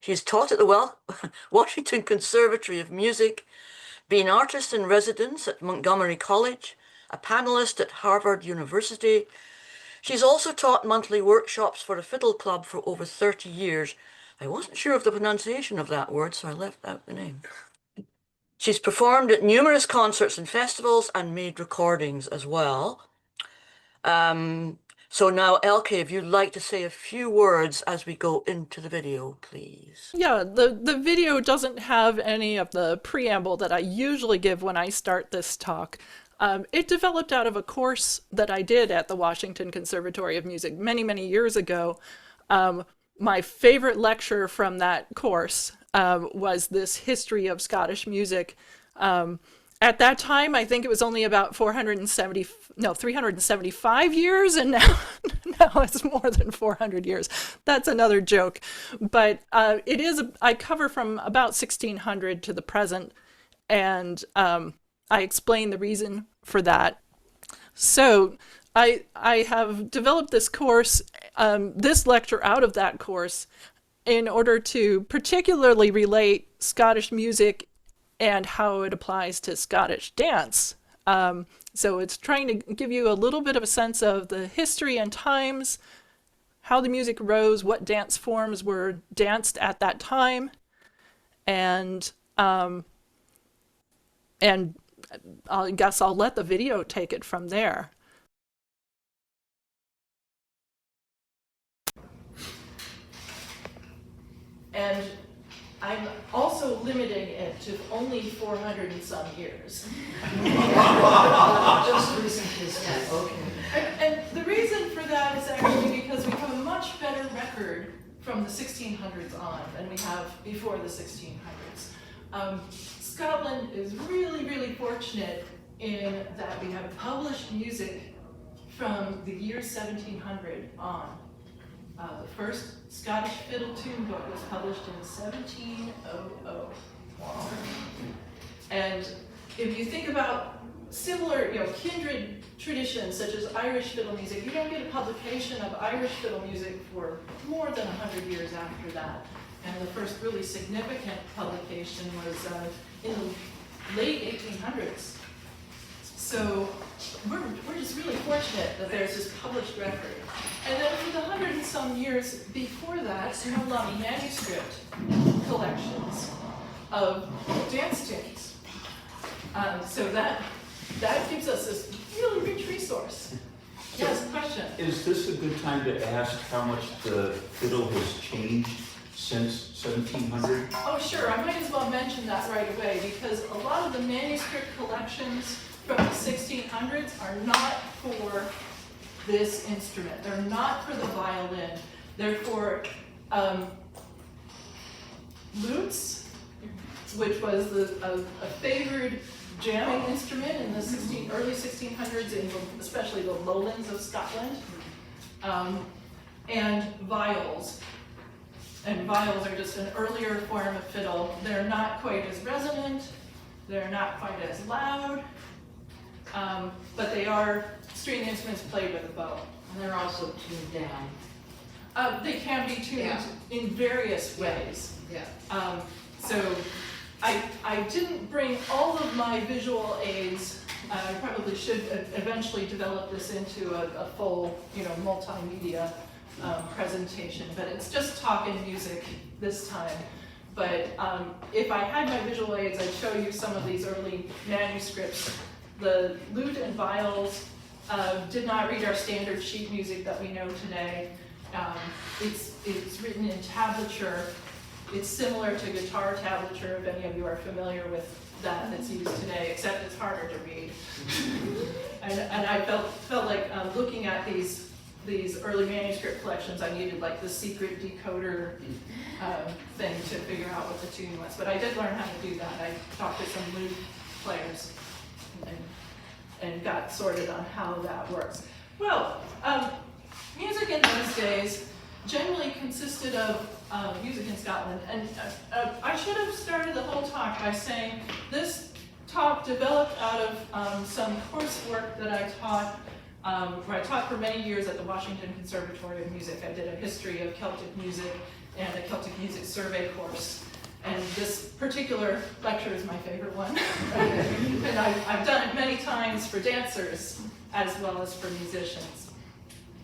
She's taught at the Washington Conservatory of Music, been artist in residence at Montgomery College, a panelist at Harvard University. She's also taught monthly workshops for a fiddle club for over 30 years. I wasn't sure of the pronunciation of that word, so I left out the name. She's performed at numerous concerts and festivals and made recordings as well. So now, Elke, if you'd like to say a few words as we go into the video, please. Yeah, the video doesn't have any of the preamble that I usually give when I start this talk. It developed out of a course that I did at the Washington Conservatory of Music many, many years ago. My favorite lecture from that course was this history of Scottish music. At that time, I think it was only about 375 years, and now it's more than 400 years. That's another joke. But I cover from about 1600 to the present, and I explain the reason for that. So I have developed this course, this lecture out of that course, in order to particularly relate Scottish music and how it applies to Scottish dance. So it's trying to give you a little bit of a sense of the history and times, how the music rose, what dance forms were danced at that time, and I guess I'll let the video take it from there. And I'm also limiting it to only 400 and some years. Just recent history, okay. And the reason for that is actually because we have a much better record from the 1600s on than we have before the 1600s. Scotland is really, really fortunate in that we have published music from the year 1700 on. The first Scottish fiddle tune book was published in 1700. Wow. And if you think about similar, kindred traditions such as Irish fiddle music, you don't get a publication of Irish fiddle music for more than 100 years after that. And the first really significant publication was in the late 1800s. So we're just really fortunate that there's this published record. And then for the 100 and some years before that, we have a lot of manuscript collections of dance tunes. So that gives us this really rich resource. Yes, question? Is this a good time to ask how much the fiddle has changed since 1700? Oh, sure. I might as well mention that right away because a lot of the manuscript collections from the 1600s are not for this instrument. They're not for the violin. They're for lutes, which was a favored jamming instrument in the early 1600s, especially the lowlands of Scotland, and viols. And viols are just an earlier form of fiddle. They're not quite as resonant. They're not quite as loud. But they are string instruments played with a bow. And they're also tuned down. They can be tuned in various ways. Yeah. So I didn't bring all of my visual aids. I probably should eventually develop this into a full, multimedia presentation, but it's just talk and music this time. But if I had my visual aids, I'd show you some of these early manuscripts. The lute and viols did not read our standard sheet music that we know today. It's written in tablature. It's similar to guitar tablature, if any of you are familiar with that's used today, except it's harder to read. and I felt like looking at these early manuscript collections, I needed like the secret decoder thing to figure out what the tune was. But I did learn how to do that. I talked to some lute players and got sorted on how that works. Well, music in those days generally consisted of music in Scotland. And I should have started the whole talk by saying this talk developed out of some coursework that I taught where I taught for many years at the Washington Conservatory of Music. I did a history of Celtic music and a Celtic music survey course. And this particular lecture is my favorite one. And I've done it many times for dancers as well as for musicians.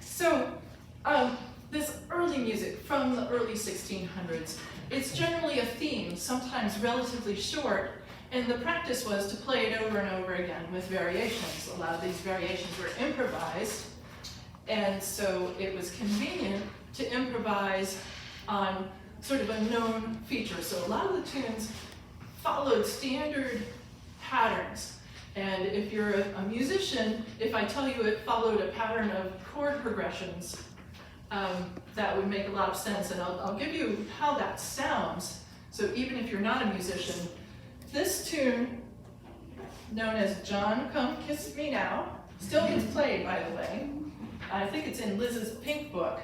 So this early music from the early 1600s, it's generally a theme, sometimes relatively short, and the practice was to play it over and over again with variations. A lot of these variations were improvised, and so it was convenient to improvise on sort of a known feature. So a lot of the tunes followed standard patterns. And if you're a musician, if I tell you it followed a pattern of chord progressions, that would make a lot of sense. And I'll give you how that sounds. So even if you're not a musician, this tune, known as John Come Kiss Me Now, still gets played, by the way. I think it's in Liz's Pink Book,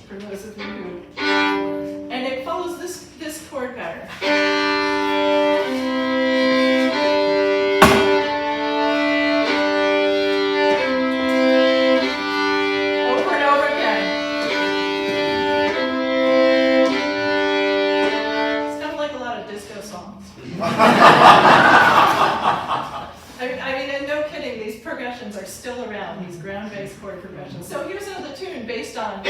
for those of you who... And it follows this chord pattern. Over and over again. It's kind of like a lot of disco songs. I mean, and no kidding, these progressions are still around, these ground-based chord progressions. So here's another tune based on...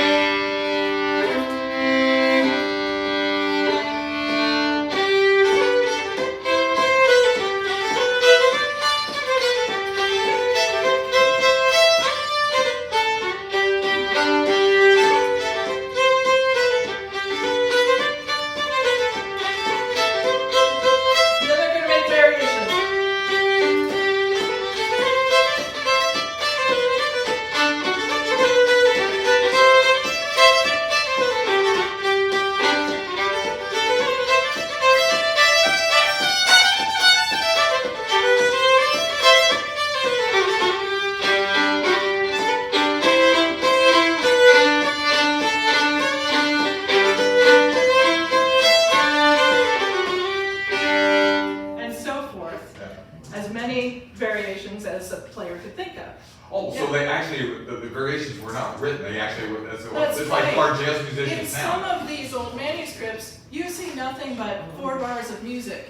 variations as a player could think of. Oh, so they actually, the variations were not written, they actually were, That's it's right. like our jazz musicians In now. some of these old manuscripts, you see nothing but 4 bars of music.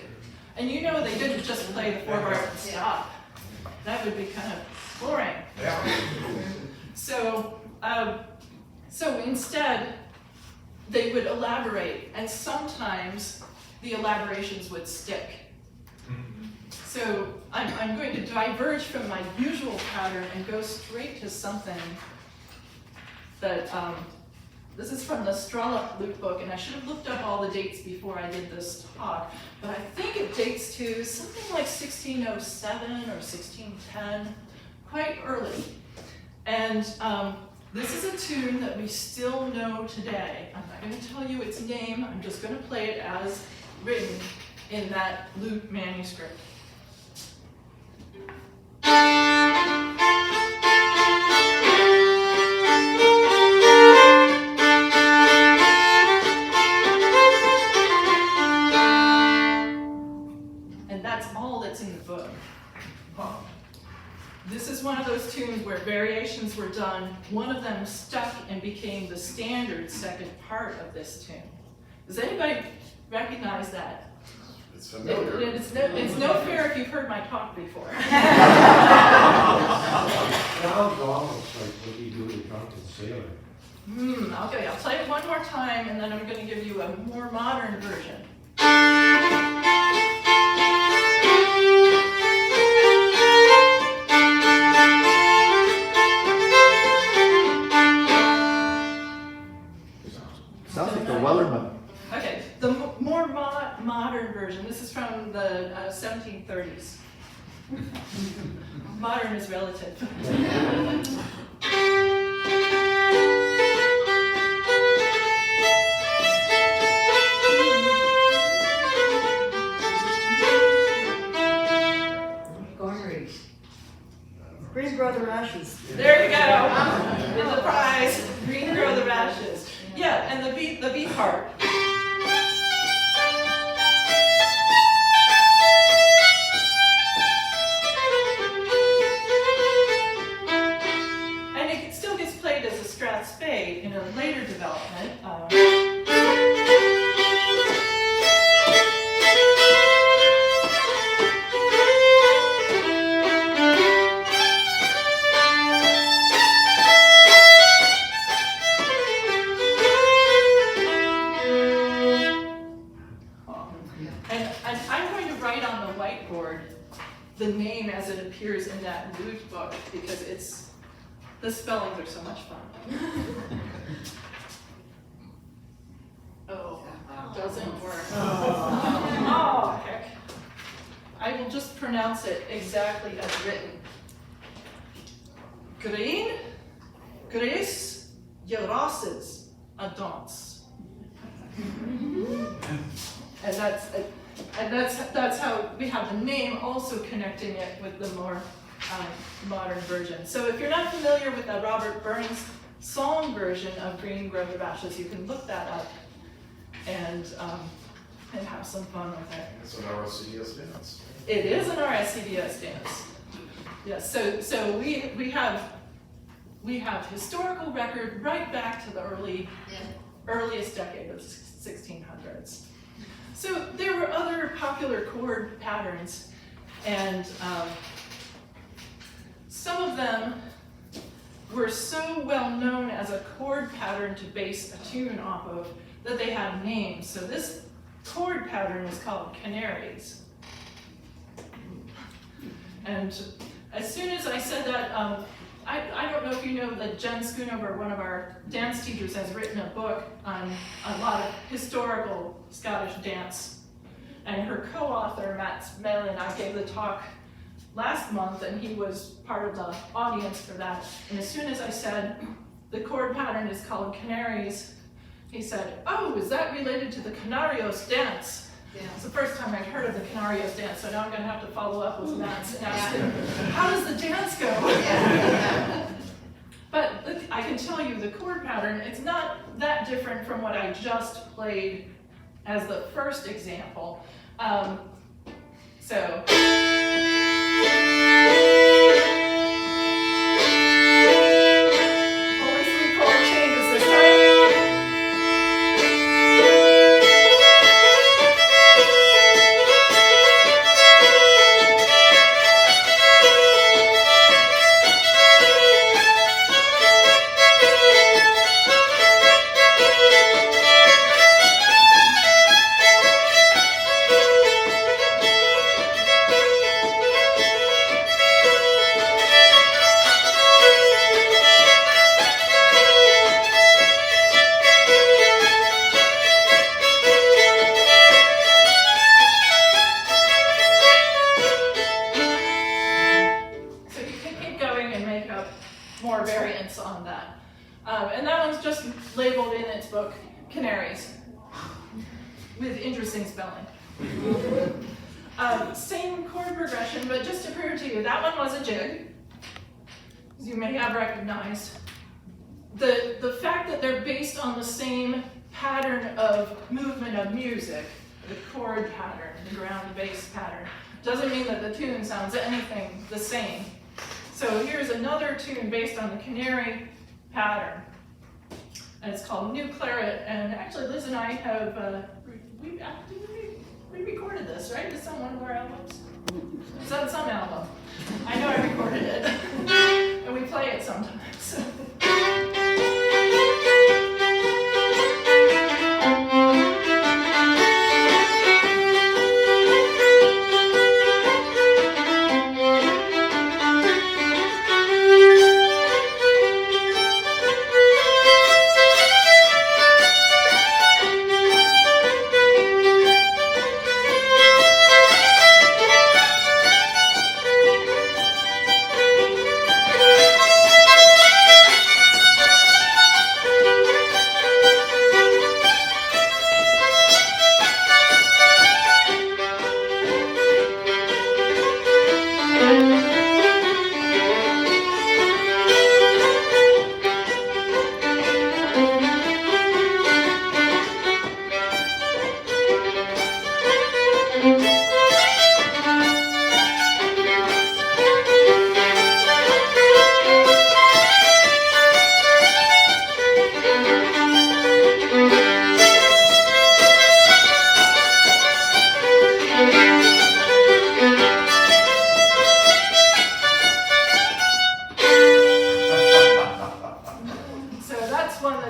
And you know they didn't just play the 4 bars and stop. That would be kind of boring. Yeah. So instead, they would elaborate, and sometimes the elaborations would stick. So I'm going to diverge from my usual pattern and go straight to something that, this is from the Strala Luke book, and I should have looked up all the dates before I did this talk, but I think it dates to something like 1607 or 1610, quite early. And this is a tune that we still know today. I'm not going to tell you its name, I'm just going to play it as written in that Luke manuscript. And that's all that's in the book. This is one of those tunes where variations were done. One of them stuck and became the standard second part of this tune. Does anybody recognize that? It's familiar. It's no fair if you've heard my talk before. Sounds almost like what you do with Drunken Sailor. Okay, I'll play it one more time and then I'm going to give you a more modern version. Sounds like a Wellerman. Okay, the more modern version, this is from the 1730s. Modern is relative. Green Brother Ashes. There you go. It's a prize. Green Grow the Rashes. Yeah, and the beat part. today in a later development. And I'm going to write on the whiteboard the name as it appears in that loot book because the spellings are so much fun. Oh, doesn't work. Oh, heck. I will just pronounce it exactly as written. Green, Grace, Yeroses, Adons. And that's how we have the name also connecting it with the more modern version. So if you're not familiar with the Robert Burns song version of Green Grove of Ashes, you can look that up and have some fun with it. It's an RSCDS dance. It is an RSCDS dance. Yes, so we have historical record right back to the earliest decade of 1600s. So there were other popular chord patterns, and some of them were so well known as a chord pattern to base a tune off of that they had names. So this chord pattern is called canaries. And as soon as I said that, I don't know if you know that Jen Schoonover, one of our dance teachers, has written a book on a lot of historical Scottish dance. And her co-author, Matt Smelly, and I gave the talk last month, and he was part of the audience for that. And as soon as I said the chord pattern is called canaries, he said, "Oh, is that related to the Canarios dance?" Yeah. It's the first time I'd heard of the Canarios dance, so now I'm going to have to follow up with Matt and ask him, how does the dance go? But I can tell you the chord pattern, it's not that different from what I just played as the first example. So. Only 3 chord changes this time. More variants on that. And that one's just labeled in its book, Canaries, with interesting spelling. Same chord progression, but just to prove to you, that one was a jig, as you may have recognized. The fact that they're based on the same pattern of movement of music, the chord pattern, the ground bass pattern, doesn't mean that the tune sounds anything the same. So here's another tune based on the canary pattern, and it's called New Claret. And actually, Liz and I have we recorded this, right? It's on one of our albums. It's on some album. I know I recorded it, and we play it sometimes.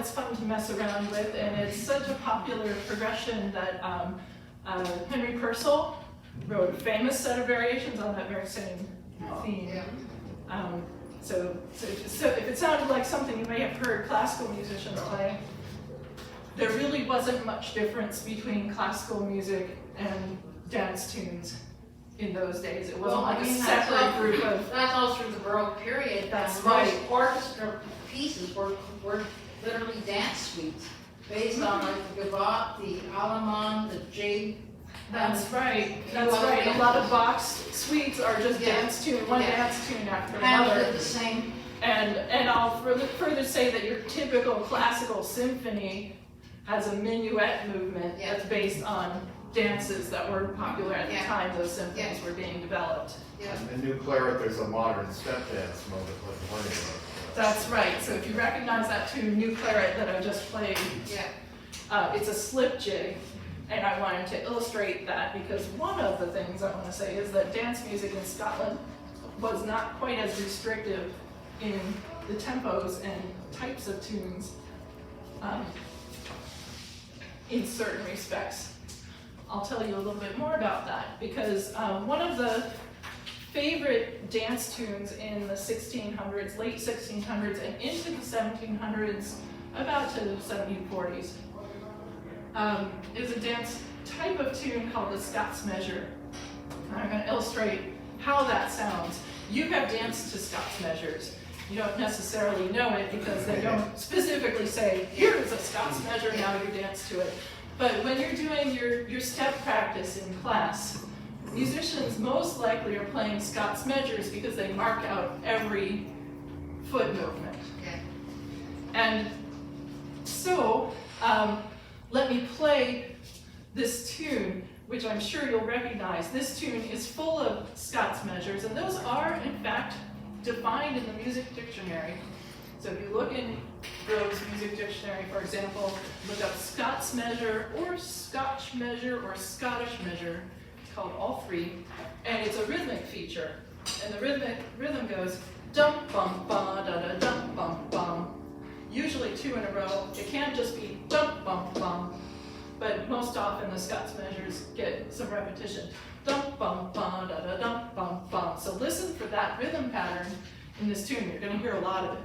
it's fun to mess around with, and it's such a popular progression that Henry Purcell wrote a famous set of variations on that very same theme. So if it sounded like something you may have heard classical musicians play, there really wasn't much difference between classical music and dance tunes in those days. It wasn't like a separate group of... That's all through the Baroque period. That's and right. Most orchestra pieces were literally dance suites, based on like the gavotte, the allemande, the jig. That's right. That's right. A lot of Bach's suites are just dance tune, one dance tune after Handled another. it the same. And I'll further say that your typical classical symphony has a minuet movement that's based on dances that were popular at the time those symphonies were being developed. In New Claret, there's a modern step dance mode with plenty of. That's right. So if you recognize that tune, New Claret, that I just played, it's a slip jig. And I wanted to illustrate that because one of the things I want to say is that dance music in Scotland was not quite as restrictive in the tempos and types of tunes in certain respects. I'll tell you a little bit more about that because one of the favorite dance tunes in the 1600s, late 1600s and into the 1700s, about to the 1740s, is a dance type of tune called the Scots measure. I'm going to illustrate how that sounds. You have danced to Scots measures. You don't necessarily know it because they don't specifically say, here is a Scots measure, now you dance to it. But when you're doing your step practice in class, musicians most likely are playing Scots measures because they mark out every foot movement. And so, let me play this tune, which I'm sure you'll recognize. This tune is full of Scots measures, and those are, in fact, defined in the music dictionary. So if you look in Grove's music dictionary, for example, look up Scots measure, or Scotch measure, or Scottish measure. It's called all three, and it's a rhythmic feature. And the rhythm goes dum bum ba da da dum bum bum. Usually two in a row. It can't just be dum bum bum, but most often the Scots measures get some repetition. Dum bum ba da da dum bum bum. So listen for that rhythm pattern in this tune. You're going to hear a lot of it.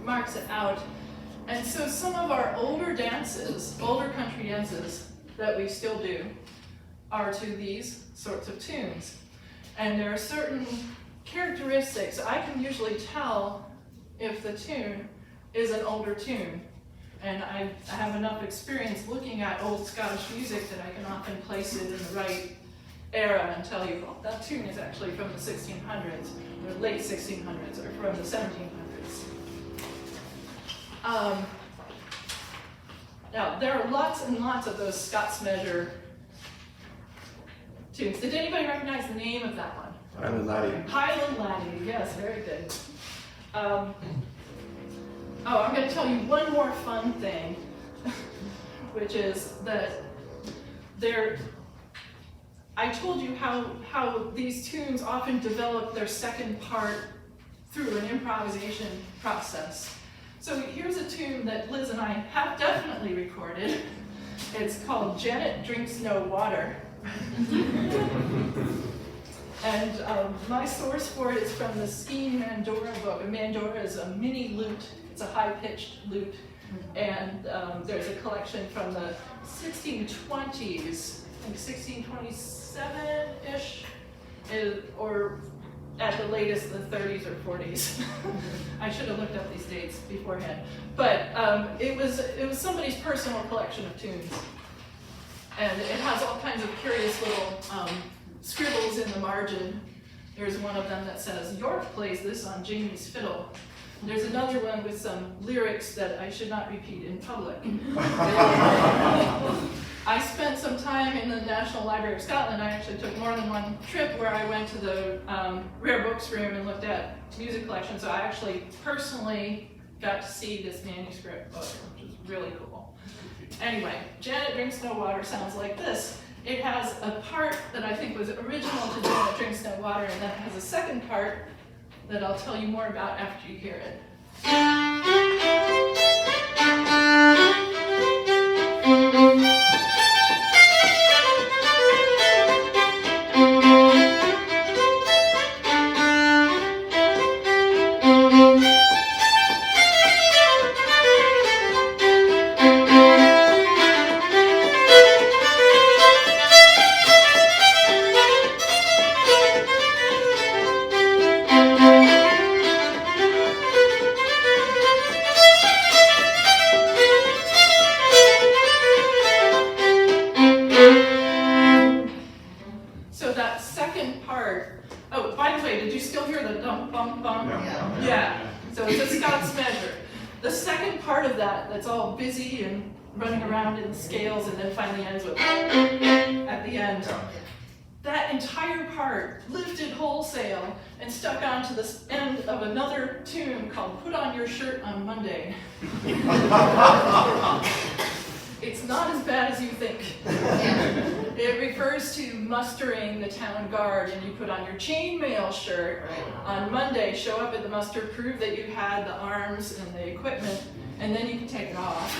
Marks it out. And so some of our older dances, older country dances that we still do are to these sorts of tunes. And there are certain characteristics. I can usually tell if the tune is an older tune. And I have enough experience looking at old Scottish music that I can often place it in the right era and tell you, well, that tune is actually from the 1600s, or late 1600s, or from the 1700s. Now, there are lots and lots of those Scots measure tunes. Did anybody recognize the name of that one? Highland Laddie. Highland Laddie, yes, very good. I'm going to tell you one more fun thing, which is that I told you how these tunes often develop their second part through an improvisation process. So here's a tune that Liz and I have definitely recorded. It's called Janet Drinks No Water. And my source for it is from the Skene Mandora book. A mandora is a mini lute. It's a high-pitched lute. And there's a collection from the 1620s, I think 1627-ish, or at the latest the 30s or 40s. I should have looked up these dates beforehand. But it was somebody's personal collection of tunes. And it has all kinds of curious little scribbles in the margin. There's one of them that says, York plays this on Jamie's fiddle. There's another one with some lyrics that I should not repeat in public. I spent some time in the National Library of Scotland. I actually took more than one trip where I went to the rare books room and looked at music collections. So I actually personally got to see this manuscript book, which is really cool. Anyway, Janet Drinks No Water sounds like this. It has a part that I think was original to Janet Drinks No Water, and then it has a second part that I'll tell you more about after you hear it. So that second part, oh, by the way, did you still hear the dum bum bum? Yeah. Yeah, so it's a Scots measure. The second part of that's all busy and running around in scales and then finally ends with at the end. That entire part lifted wholesale and stuck onto the end of another tune called Put On Your Shirt on Monday. It's not as bad as you think. It refers to mustering the town guard, and you put on your chainmail shirt on Monday, show up at the muster, prove that you had the arms and the equipment, and then you can take it off.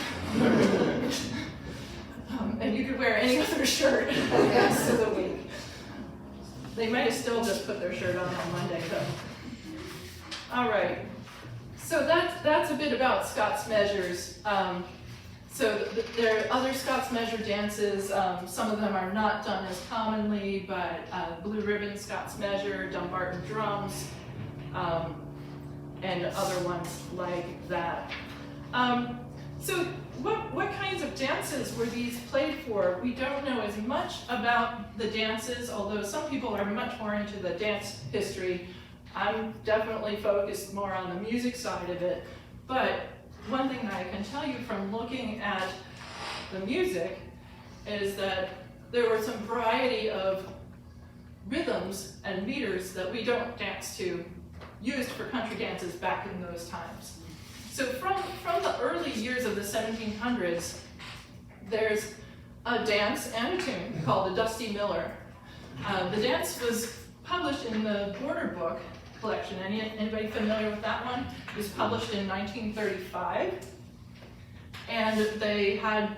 And you could wear any other shirt the rest of the week. They might have still just put their shirt on Monday, though. All right. So that's a bit about Scots measures. So there are other Scots measure dances. Some of them are not done as commonly, but Blue Ribbon Scots measure, Dumbarton drums, and other ones like that. So what kinds of dances were these played for? We don't know as much about the dances, although some people are much more into the dance history. I'm definitely focused more on the music side of it, but one thing that I can tell you from looking at the music is that there were some variety of rhythms and meters that we don't dance to, used for country dances back in those times. So from the early years of the 1700s, there's a dance and a tune called the Dusty Miller. The dance was published in the Border Book collection. Anybody familiar with that one? It was published in 1935. And they had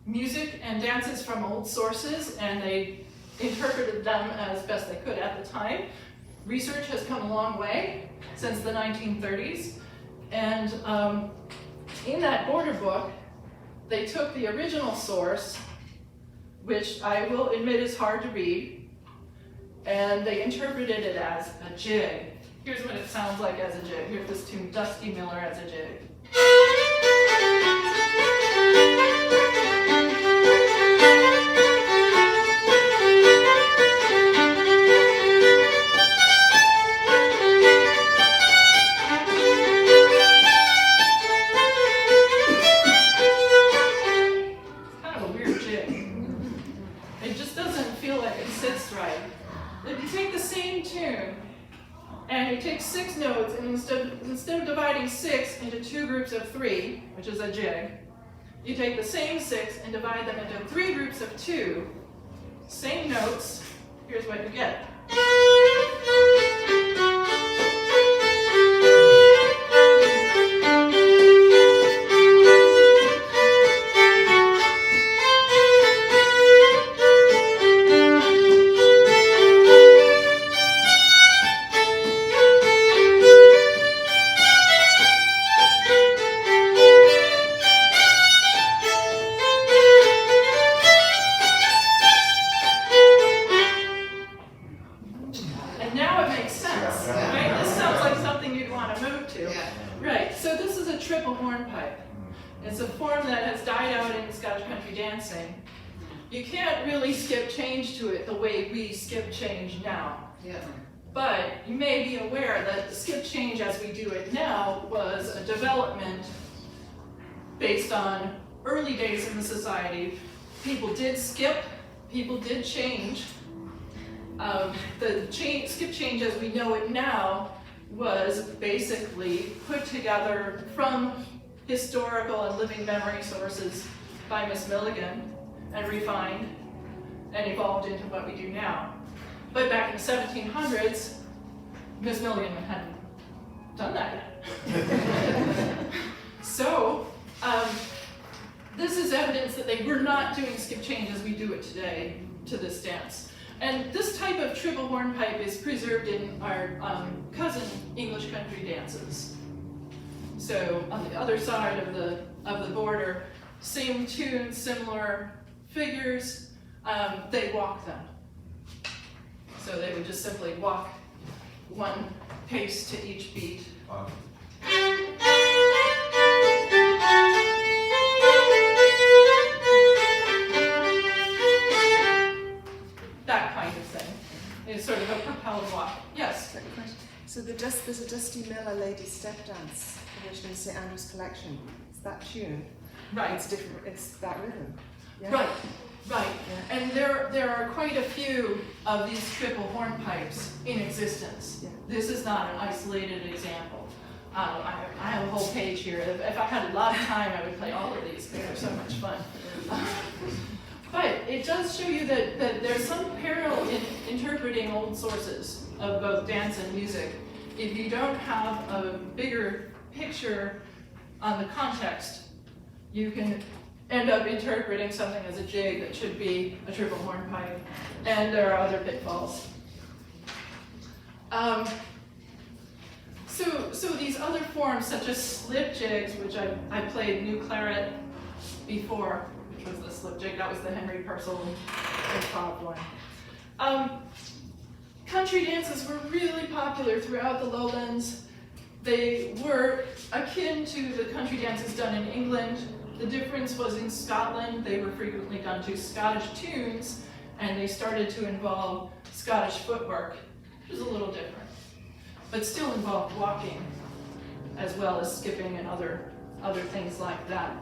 music and dances from old sources, and they interpreted them as best they could at the time. Research has come a long way since the 1930s. And in that Border Book, they took the original source, which I will admit is hard to read, and they interpreted it as a jig. Here's what it sounds like as a jig. Here's this tune, Dusty Miller as a jig. It's kind of a weird jig. It just doesn't feel like it sits right. If you take the same tune, and you take 6 notes, and instead of dividing 6 into 2 groups of 3, which is a jig, you take the same 6 and divide them into 3 groups of 2, same notes, here's what you get. It's a form that has died out in Scottish country dancing. You can't really skip change to it the way we skip change now. Yeah. But you may be aware that the skip change as we do it now was a development based on early days in the society. People did skip, people did change. Skip change as we know it now was basically put together from historical and living memory sources by Miss Milligan and refined and evolved into what we do now. But back in the 1700s, Miss Milligan hadn't done that yet. So, this is evidence that they were not doing skip change as we do it today to this dance. And this type of triple hornpipe is preserved in our cousin English country dances. So on the other side of the border, same tune, similar figures, they walk them. So they would just simply walk one pace to each beat. That kind of thing. It's sort of a propelled walk. Yes? Second question. So there's a Dusty Miller Lady Step Dance, originally in St Andrew's collection. It's that tune. Right. It's different. It's that rhythm. Yeah. Right. Right. Yeah. And there are quite a few of these triple hornpipes in existence. Yeah. This is not an isolated example. I have a whole page here. If I had a lot of time, I would play all of these because they're so much fun. But it does show you that there's some parallel in interpreting old sources of both dance and music. If you don't have a bigger picture on the context, you can end up interpreting something as a jig that should be a triple hornpipe, and there are other pitfalls. So these other forms, such as slip jigs, which I played New Claret before, which was the slip jig, that was the Henry Purcell improv one. Country dances were really popular throughout the lowlands. They were akin to the country dances done in England. The difference was in Scotland, they were frequently done to Scottish tunes, and they started to involve Scottish footwork, which is a little different, but still involved walking, as well as skipping and other things like that.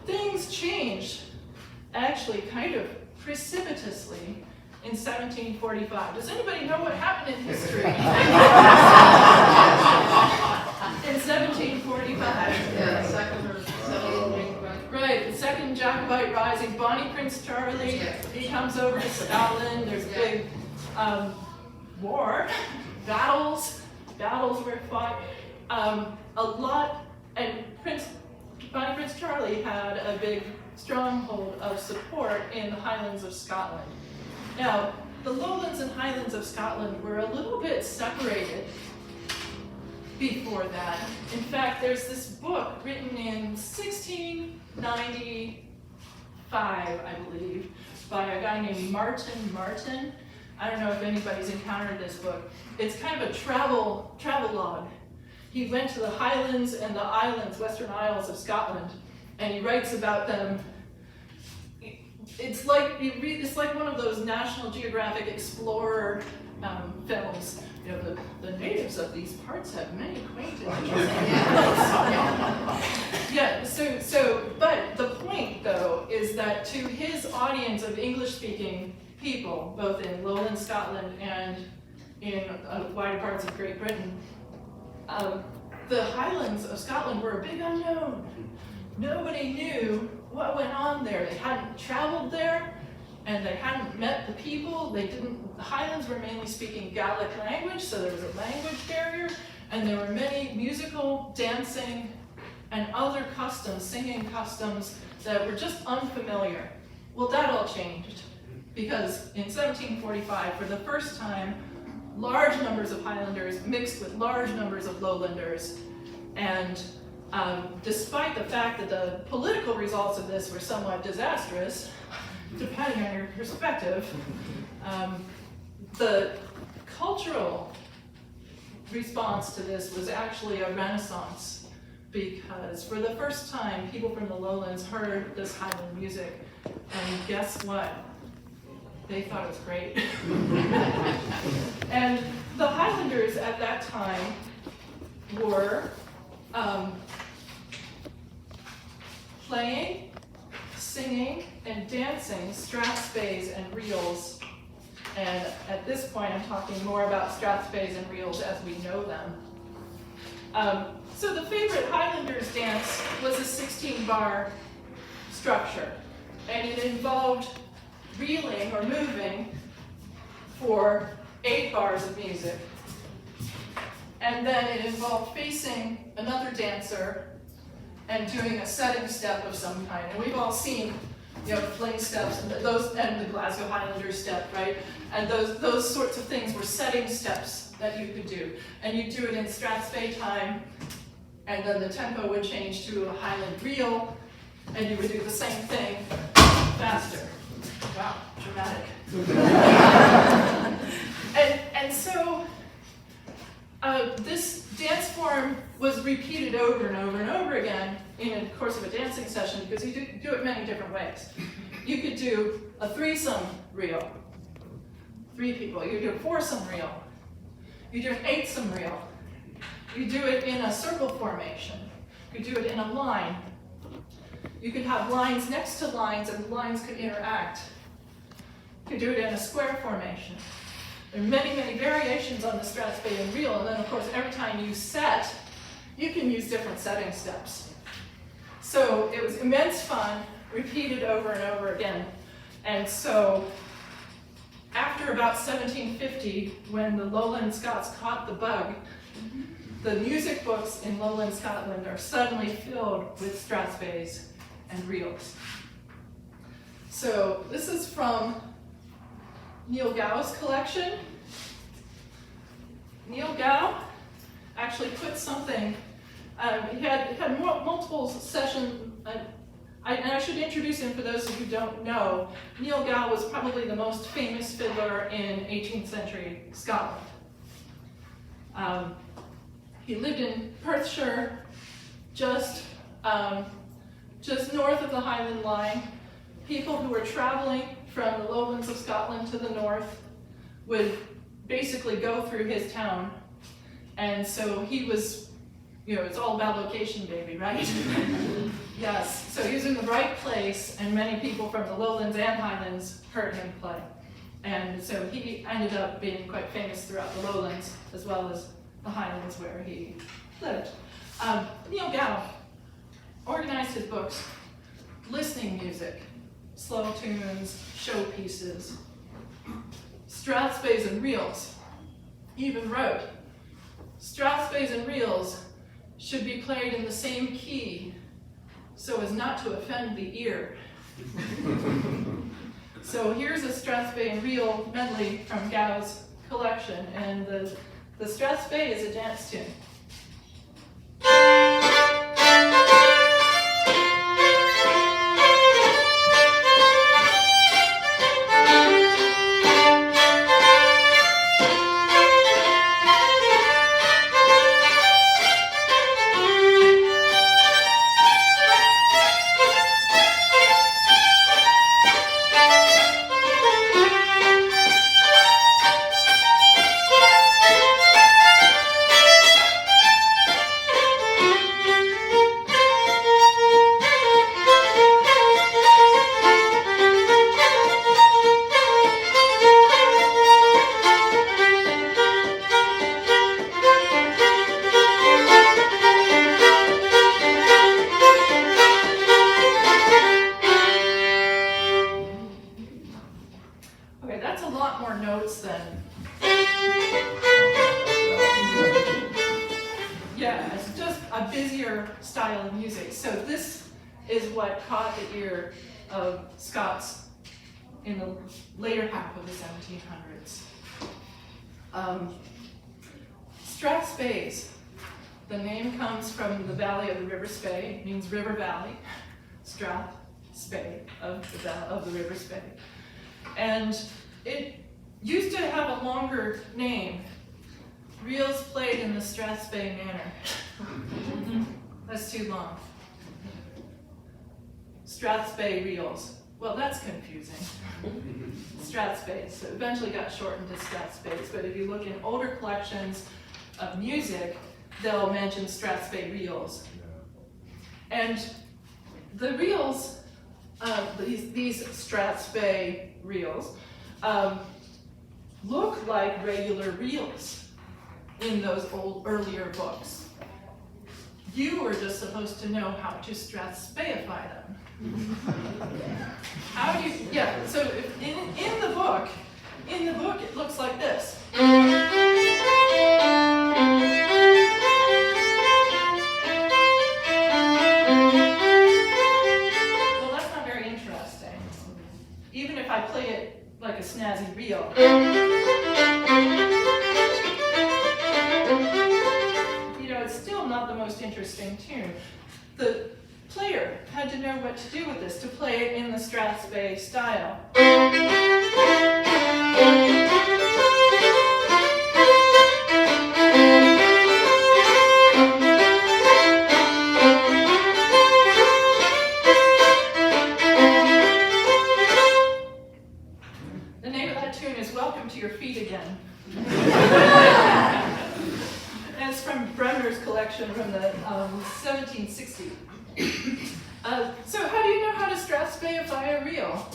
Things changed, actually, kind of precipitously in 1745. Does anybody know what happened in history? In 1745. Yeah, second or second. Right, the second Jacobite rising, Bonnie Prince Charlie, he comes over to Scotland, there's a big war, battles were fought, a lot, and Bonnie Prince Charlie had a big stronghold of support in the Highlands of Scotland. Now, the lowlands and highlands of Scotland were a little bit separated before that. In fact, there's this book written in 1695, I believe, by a guy named Martin Martin. I don't know if anybody's encountered this book. It's kind of a travel log. He went to the Highlands and the islands, Western Isles of Scotland, and he writes about them. It's like one of those National Geographic Explorer films. You know, the natives of these parts have many quaint and interesting yeah, but the point, though, is that to his audience of English-speaking people, both in lowland Scotland and in wider parts of Great Britain, the Highlands of Scotland were a big unknown. Nobody knew what went on there. They hadn't traveled there, and they hadn't met the people. The Highlands were mainly speaking Gaelic language, so there was a language barrier, and there were many musical, dancing, and other customs, singing customs, that were just unfamiliar. Well, that all changed, because in 1745, for the first time, large numbers of Highlanders mixed with large numbers of Lowlanders, and despite the fact that the political results of this were somewhat disastrous, depending on your perspective, the cultural response to this was actually a renaissance because for the first time, people from the lowlands heard this Highland music, and guess what? They thought it was great. And the Highlanders at that time were playing, singing, and dancing strathspeys and reels. And at this point, I'm talking more about strathspeys and reels as we know them. So the favorite Highlanders dance was a 16-bar structure, and it involved reeling or moving for 8 bars of music. And then it involved facing another dancer and doing a setting step of some kind. And we've all seen, fling steps and the Glasgow Highlanders step, right? And those sorts of things were setting steps that you could do. And you do it in strathspey time, and then the tempo would change to a Highland reel, and you would do the same thing faster. Wow, dramatic. and so this dance form was repeated over and over and over again in the course of a dancing session because you do it many different ways. You could do a threesome reel, 3 people. You do a foursome reel. You do an 8-some reel. You do it in a circle formation. You do it in a line. You could have lines next to lines and lines could interact. You could do it in a square formation. There are many, many variations on the strathspey and reel, and then of course every time you set, you can use different setting steps. So it was immense fun, repeated over and over again. And so after about 1750, when the Lowland Scots caught the bug, the music books in Lowland Scotland are suddenly filled with strathspeys and reels. So this is from Neil Gow's collection. Neil Gow actually put something, he had multiple sessions, and I should introduce him for those who don't know. Neil Gow was probably the most famous fiddler in 18th century Scotland. He lived in Perthshire, just north of the Highland line. People who were traveling from the lowlands of Scotland to the north would basically go through his town. And so he was, it's all about location, baby, right? Yes, so he was in the right place, and many people from the lowlands and highlands heard him play. And so he ended up being quite famous throughout the lowlands, as well as the highlands where he lived. Neil Gow organized his books, listening music, slow tunes, showpieces, strathspeys and reels. He even wrote, strathspeys and reels should be played in the same key so as not to offend the ear. So here's a strathspey and reel medley from Gow's collection, and the strathspey is a dance tune. Okay, that's a lot more notes than, yeah, it's just a busier style of music. So this is what caught the ear of Scots in the later half of the 1700s. Strathspeys, the name comes from the valley of the River Spey, it means river valley, Strath Spey of the River Spey. And it used to have a longer name. Reels played in the strathspey manner. That's too long. Strathspey reels. Well, that's confusing. Strathspeys. So eventually got shortened to Strathspeys, but if you look in older collections of music, they'll mention Strathspey reels. And the reels, these Strathspey reels, look like regular reels in those earlier books. You were just supposed to know how to Strathspeyify them. How do you, yeah, so in the book, it looks like this. Well, that's not very interesting. Even if I play it like a snazzy reel. You know, it's still not the most interesting tune. The player had to know what to do with this to play it in the Strathspey style. The name of that tune is Welcome to Your Feet Again. And it's from Bremner's collection from the 1760s. So how do you know how to Strathspeyify a reel?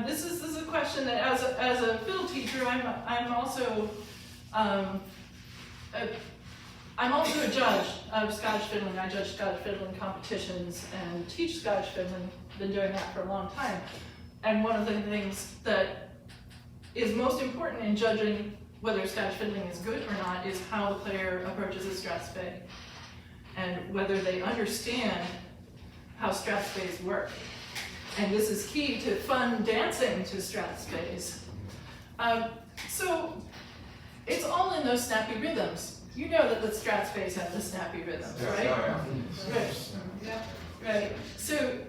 This is a question that as a fiddle teacher, I'm also a judge of Scottish fiddling. I judge Scottish fiddling competitions and teach Scottish fiddling. Been doing that for a long time. And one of the things that is most important in judging whether Scottish fiddling is good or not is how the player approaches a Strathspey and whether they understand how Strathspeys work. And this is key to fun dancing to Strathspeys. So it's all in those snappy rhythms. You know that the Strathspeys have the snappy rhythms, right? Right. Yeah. Right. So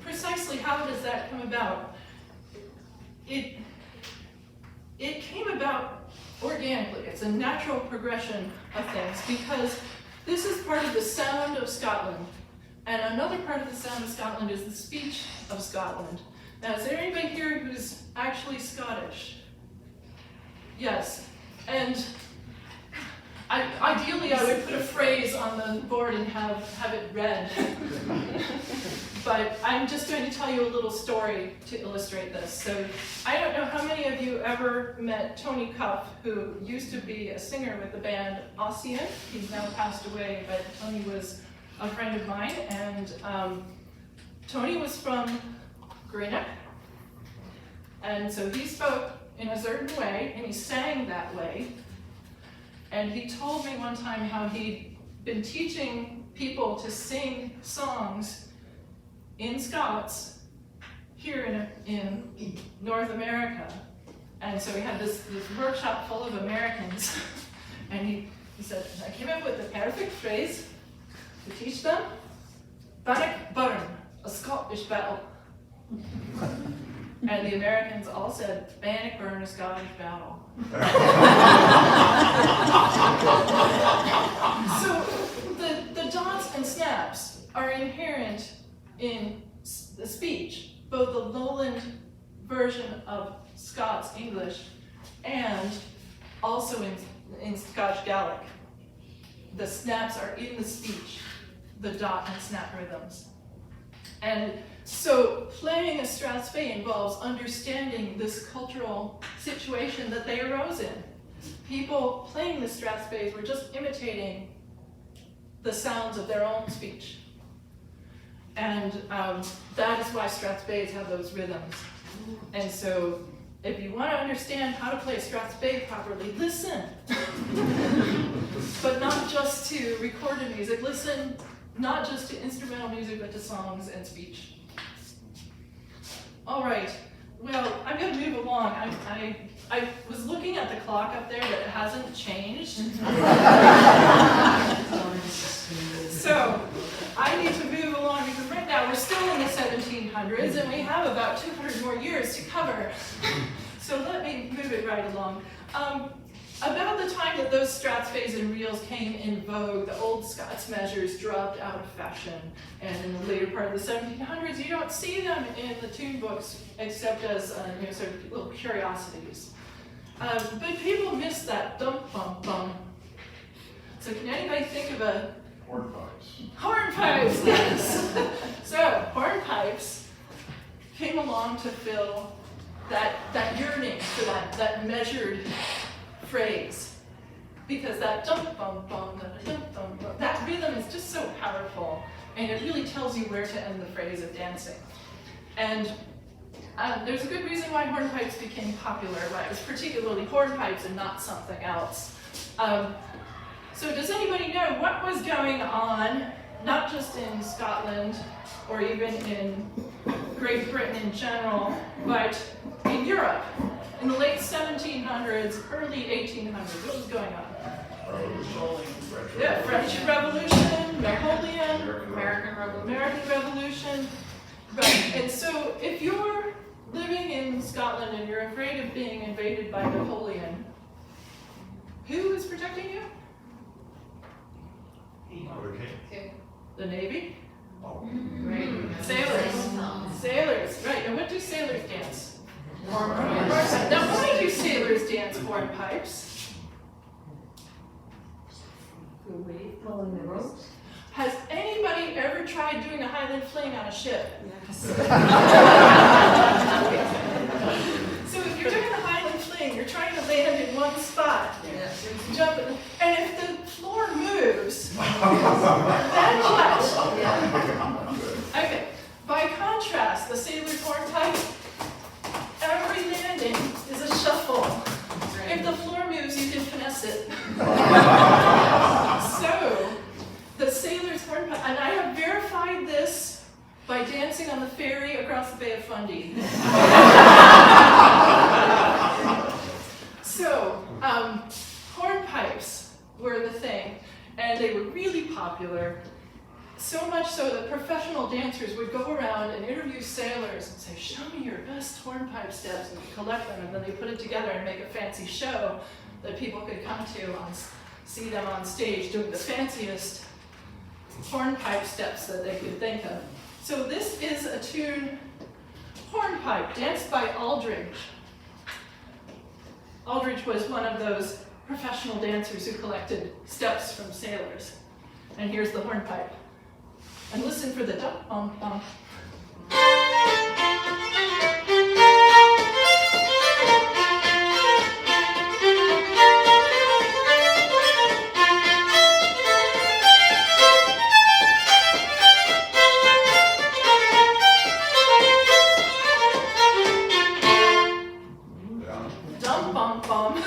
precisely how does that come about? It came about organically. It's a natural progression of things because this is part of the sound of Scotland. And another part of the sound of Scotland is the speech of Scotland. Now, is there anybody here who's actually Scottish? Yes. And ideally, I would put a phrase on the board and have it read. But I'm just going to tell you a little story to illustrate this. So I don't know how many of you ever met Tony Cuff, who used to be a singer with the band Ossian. He's now passed away, but Tony was a friend of mine, and Tony was from Greenock, and so he spoke in a certain way, and he sang that way, and he told me one time how he'd been teaching people to sing songs in Scots here in North America, and so we had this workshop full of Americans, and he said, I came up with the perfect phrase to teach them, Bannock Burn, a Scottish battle. And the Americans all said, Bannock Burn, a Scottish battle. So the dots and snaps are inherent in the speech, both the lowland version of Scots English and also in Scotch Gaelic. The snaps are in the speech, the dot and snap rhythms. And so playing a Strathspey involves understanding this cultural situation that they arose in. People playing the Strathspeys were just imitating the sounds of their own speech. And that is why Strathspeys have those rhythms. And so if you want to understand how to play Strathspey properly, listen. But not just to recorded music. Listen not just to instrumental music, but to songs and speech. All right. Well, I'm going to move along. I was looking at the clock up there, but it hasn't changed. So I need to move along because right now we're still in the 1700s and we have about 200 more years to cover. So let me move it right along. About the time that those Strathspeys and reels came in vogue, the old Scots measures dropped out of fashion. And in the later part of the 1700s, you don't see them in the tune books except as sort of little curiosities. But people miss that dump bum bum. So can anybody think of a Hornpipes. hornpipes? Yes. So hornpipes came along to fill that yearning for that measured phrase, because that dump bum bum, that rhythm is just so powerful, and it really tells you where to end the phrase of dancing. And there's a good reason why hornpipes became popular, why it was particularly hornpipes and not something else. So does anybody know what was going on, not just in Scotland or even in Great Britain in general, but in Europe in the late 1700s, early 1800s? What was going on? Yeah, French Revolution, Napoleon, American Revolution. Right, and so if you're living in Scotland and you're afraid of being invaded by Napoleon, who is protecting you? Okay. The Navy? Great. Sailors, right. And what do sailors dance? Hornpipes. Now, why do sailors dance hornpipes? Pulling the ropes. Has anybody ever tried doing a Highland fling on a ship? Yes. So if you're doing the Highland fling, you're trying to land in one spot. Yes. Jump, and if the floor moves, then what? Okay. By contrast, the sailor's hornpipe, every landing is a shuffle. If the floor moves, you can finesse it. So, the sailor's hornpipe, and I have verified this by dancing on the ferry across the Bay of Fundy. So, hornpipes were the thing, and they were really popular. So much so that professional dancers would go around and interview sailors and say, "Show me your best hornpipe steps," and collect them, and then they put it together and make a fancy show that people could come to see them on stage doing the fanciest hornpipe steps that they could think of. So this is a tune, Hornpipe, danced by Aldridge. Aldridge was one of those professional dancers who collected steps from sailors. And here's the hornpipe. And listen for the dump bump bump. Dump bump bump.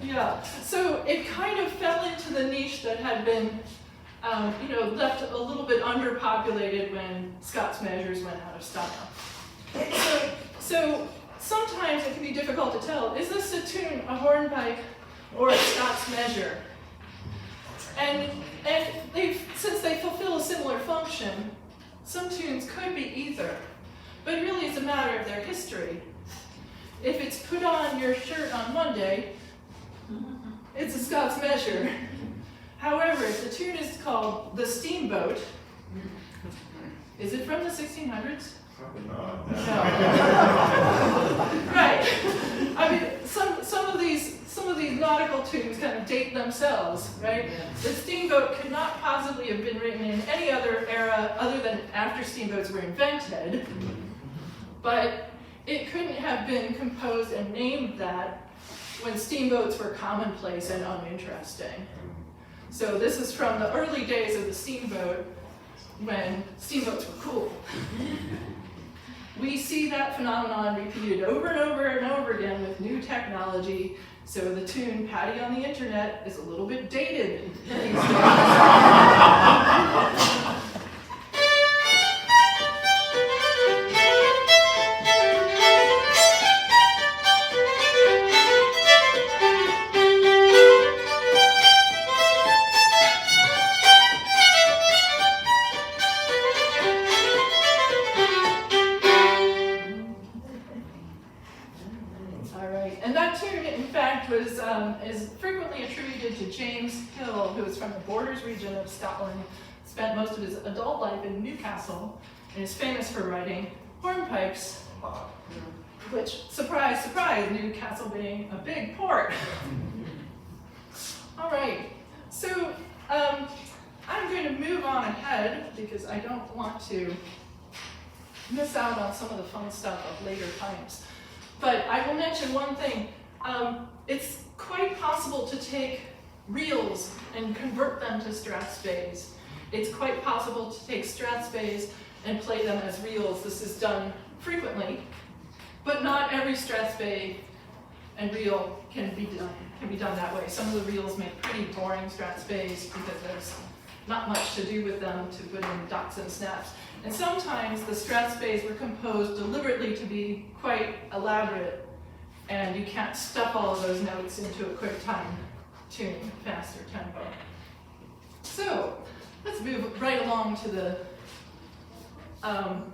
Yeah. So it kind of fell into the niche that had been left a little bit underpopulated when Scots measures went out of style. So sometimes it can be difficult to tell, is this a tune, a hornpipe, or a Scots measure? And since they fulfill a similar function, some tunes could be either. But really it's a matter of their history. If it's put on your shirt on Monday, it's a Scots measure. However, if the tune is called The Steamboat, is it from the 1600s? No. Right. I mean, some of these nautical tunes kind of date themselves, right? The Steamboat could not possibly have been written in any other era other than after steamboats were invented, but it couldn't have been composed and named that when steamboats were commonplace and uninteresting. So this is from the early days of the steamboat, when steamboats were cool. We see that phenomenon repeated over and over and over again with new technology, so the tune Patty on the Internet is a little bit dated these days. right, and that tune, in fact, was is frequently attributed to James Hill, who is from the Borders region of Scotland, spent most of his adult life in Newcastle, and is famous for writing hornpipes, which, surprise, surprise, Newcastle being a big port. All right, so I'm going to move on ahead because I don't want to miss out on some of the fun stuff of later times. But I will mention one thing. It's quite possible to take reels and convert them to strathspeys. It's quite possible to take strathspeys and play them as reels. This is done frequently, but not every strathspey and reel can be done that way. Some of the reels make pretty boring strathspeys because there's not much to do with them to put in ducks and snaps. And sometimes the strathspeys were composed deliberately to be quite elaborate, and you can't stuff all of those notes into a quick time tune, faster tempo. So let's move right along to the I'm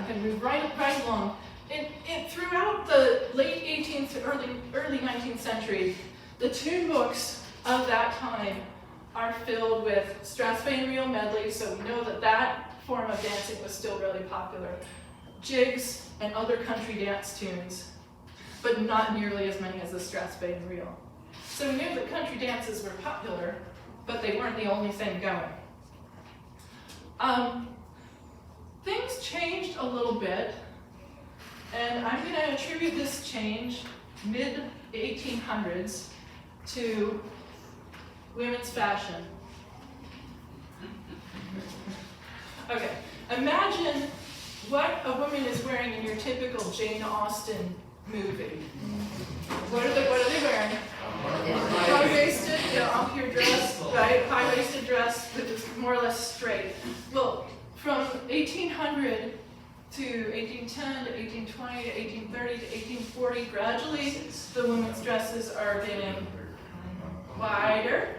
going to move right along. Throughout the late 18th to early 19th century, the tune books of that time are filled with strathspey and reel medleys, so we know that that form of dancing was still really popular. Jigs and other country dance tunes, but not nearly as many as the strathspey and reel. So we knew that country dances were popular, but they weren't the only thing going. Things changed a little bit, and I'm going to attribute this change, mid-1800s, to women's fashion. Okay, imagine what a woman is wearing in your typical Jane Austen movie. What are they wearing? High-waisted, up your dress, right? High-waisted dress that is more or less straight. Well, from 1800 to 1810 to 1820 to 1830 to 1840, gradually the women's dresses are getting wider,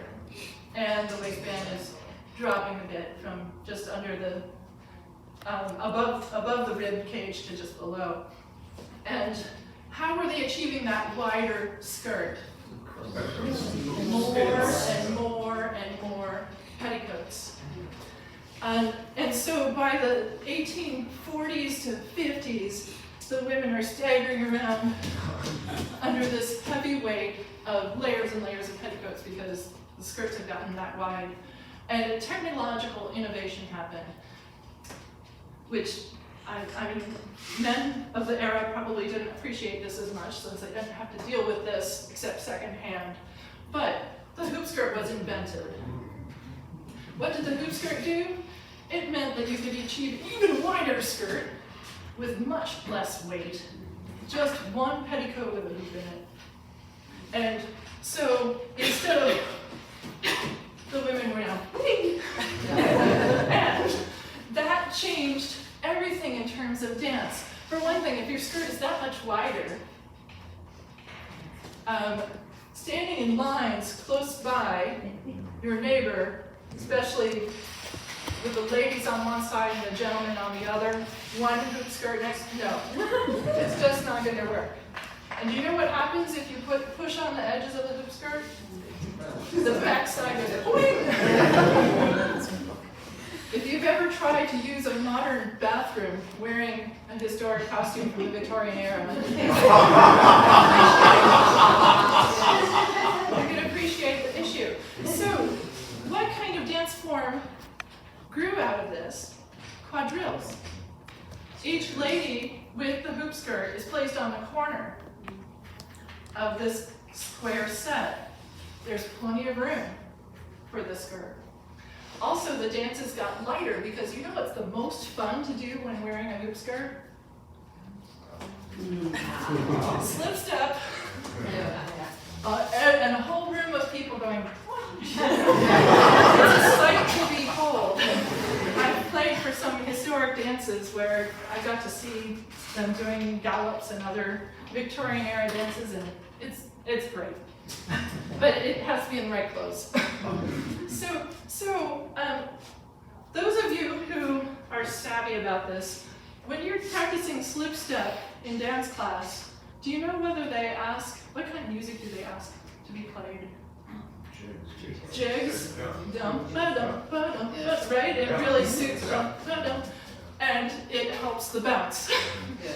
and the waistband is dropping a bit from just under the above the rib cage to just below. And how were they achieving that wider skirt? More and more and more petticoats. And so by the 1840s to 50s, the women are staggering around under this heavy weight of layers and layers of petticoats because the skirts have gotten that wide. And a technological innovation happened, which I mean, men of the era probably didn't appreciate this as much since they didn't have to deal with this except secondhand. But the hoop skirt was invented. What did the hoop skirt do? It meant that you could achieve an even wider skirt with much less weight. Just one petticoat with a hoop in it. And so instead of the women were now, whee! And that changed everything in terms of dance. For one thing, if your skirt is that much wider, standing in lines close by your neighbor, especially with the ladies on one side and the gentlemen on the other, one hoop skirt next, no, it's just not going to work. And do you know what happens if you push on the edges of the hoop skirt? The back side goes boing. If you've ever tried to use a modern bathroom wearing a historic costume from the Victorian era, you can appreciate the issue. So, what kind of dance form grew out of this? Quadrilles. Each lady with the hoop skirt is placed on the corner of this square set. There's plenty of room for the skirt. Also, the dances got lighter because you know what's the most fun to do when wearing a hoop skirt? Slip step. And a whole room of people going, it's a sight to behold. I've played for some historic dances where I got to see them doing gallops and other Victorian era dances, and it's great. But it has to be in the right clothes. So those of you who are savvy about this when you're practicing slip step in dance class, do you know whether they ask, what kind of music do they ask to be played? Jigs. Dum, ba-dum, ba-dum, ba- right? It really suits dum, ba-dum, and it helps the bounce. Yeah.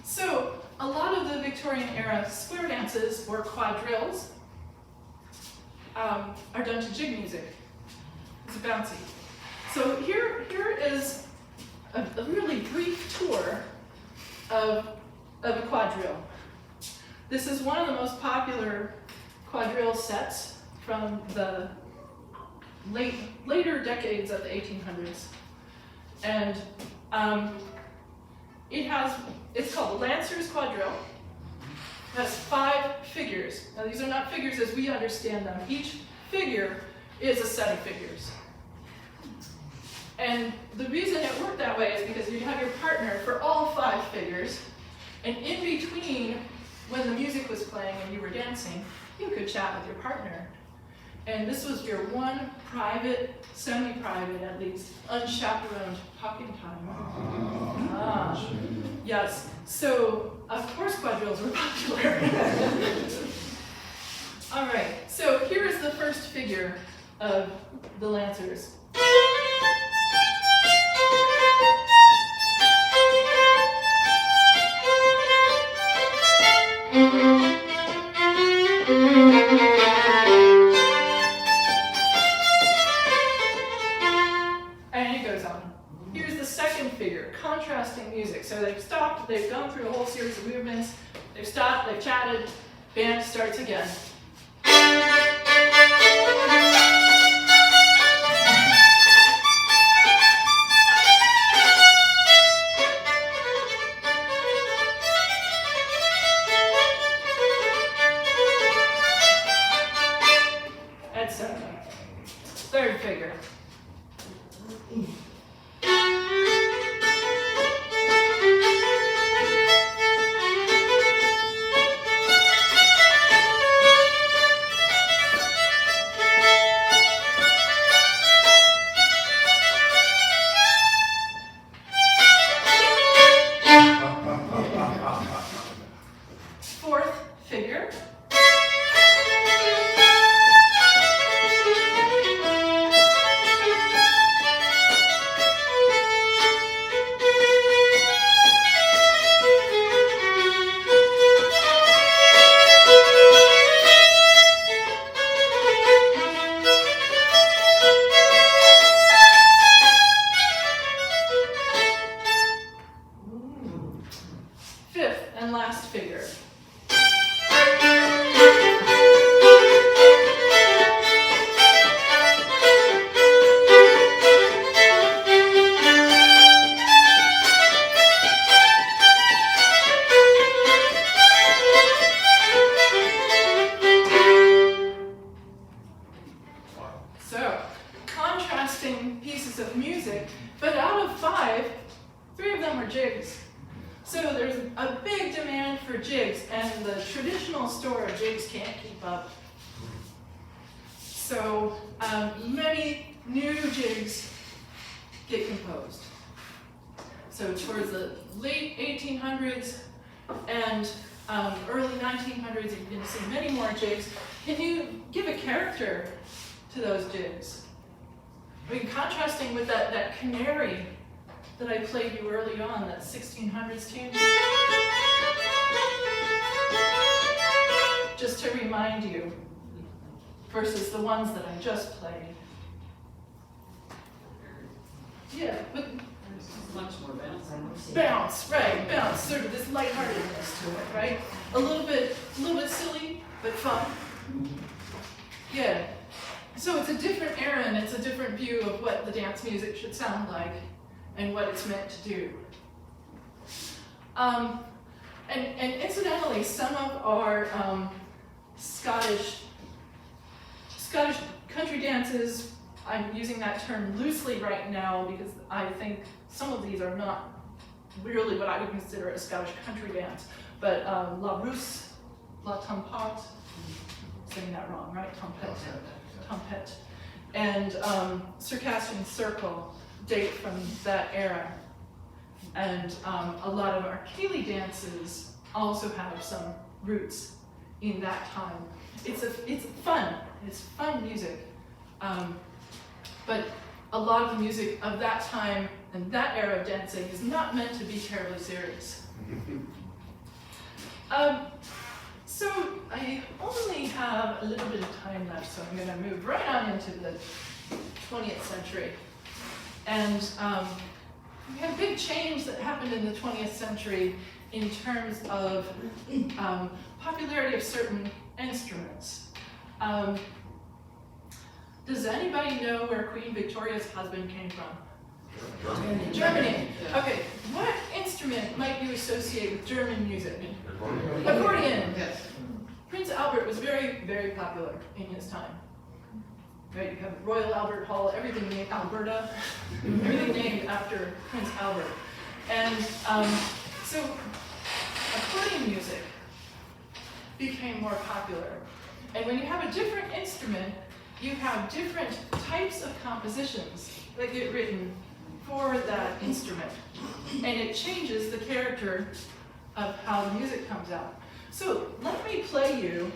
So a lot of the Victorian era square dances or quadrilles are done to jig music. It's bouncy. So here is a really brief tour of a quadrille. This is one of the most popular quadrille sets from the later decades of the 1800s. And it's called the Lancer's Quadrille. It has 5 figures. Now these are not figures as we understand them. Each figure is a set of figures. And the reason it worked that way is because you have your partner for all 5 figures, and in between, when the music was playing and you were dancing, you could chat with your partner. And this was your one private, semi-private at least, unchaperoned talking time. Yes. So, of course quadrilles were popular. All right, so here is the first figure of the Lancers. And it goes on. Here's the second figure, contrasting music. So they've stopped, they've gone through a whole series of movements, they've stopped, they've chatted, band starts again. Etc. Third figure. Fourth figure. Fifth and last figure. So, contrasting pieces of music, but out of 5, 3 of them are jigs. So there's a big demand for jigs, and the traditional store of jigs can't keep up. So many new jigs get composed. So towards the late 1800s and early 1900s, you're going to see many more jigs. Can you give a character to those jigs? I mean, contrasting with that canary that I played you early on, that 1600s tune. Just to remind you, versus the ones that I just played. Yeah, but Much more bounce. bounce, right, bounce, sort of this lightheartedness to it, right? A little bit silly, but fun. Yeah. So it's a different era and it's a different view of what the dance music should sound like and what it's meant to do. And incidentally, some of our Scottish country dances, I'm using that term loosely right now because I think some of these are not really what I would consider a Scottish country dance, but La Rousse, La Tempête, saying that wrong, right? Tempête, and Circassian Circle date from that era. And a lot of our Ceilidh dances also have some roots in that time. It's fun music. But a lot of the music of that time and that era of dancing is not meant to be terribly serious. So I only have a little bit of time left, so I'm going to move right on into the 20th century. And we had a big change that happened in the 20th century in terms of popularity of certain instruments. Does anybody know where Queen Victoria's husband came from? Germany. Okay, what instrument might you associate with German music? Accordion. Yes. Prince Albert was very, very popular in his time. Right, you have Royal Albert Hall, everything named Alberta, everything named after Prince Albert. And so accordion music became more popular. And when you have a different instrument, you have different types of compositions that get written for that instrument. And it changes the character of how the music comes out. So let me play you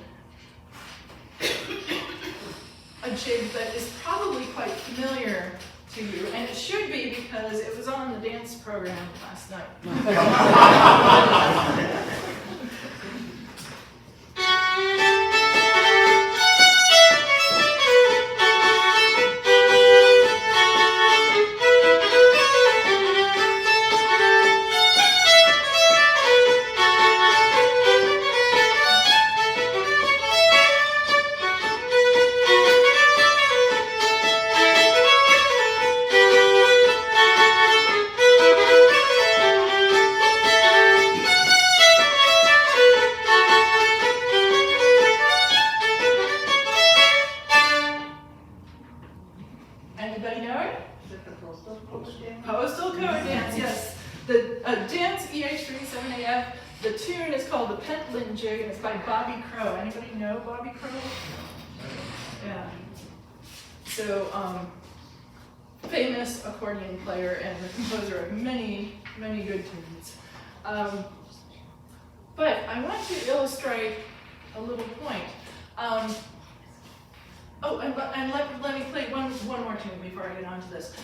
a jig that is probably quite familiar to you, and it should be because it was on the dance program last night. Anybody know it? Postal code dance, yes. The dance EH37AF, the tune is called the Pentland Jig, and it's by Bobby Crow. Anybody know Bobby Crow? Yeah. So, famous accordion player and the composer of many, many good tunes. But I want to illustrate a little point. Let me play one more tune before I get on to this.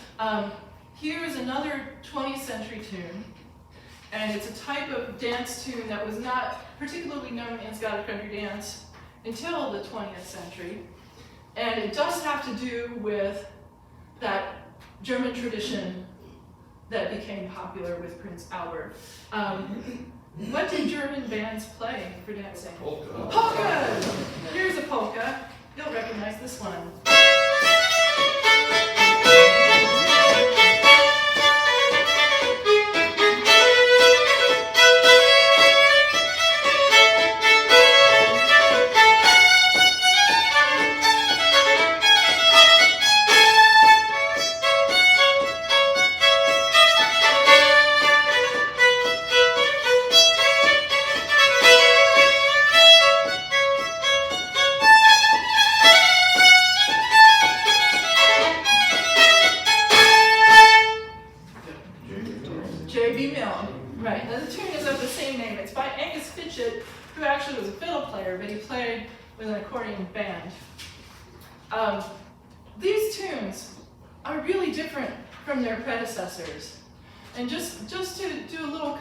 Here is another 20th century tune, and it's a type of dance tune that was not particularly known in Scottish country dance until the 20th century. And it does have to do with that German tradition that became popular with Prince Albert. What did German bands play for dancing? Polka. Polka! Here's a polka. You'll recognize this one. Who actually was a fiddle player, but he played with an accordion band. These tunes are really different from their predecessors. And just to do a little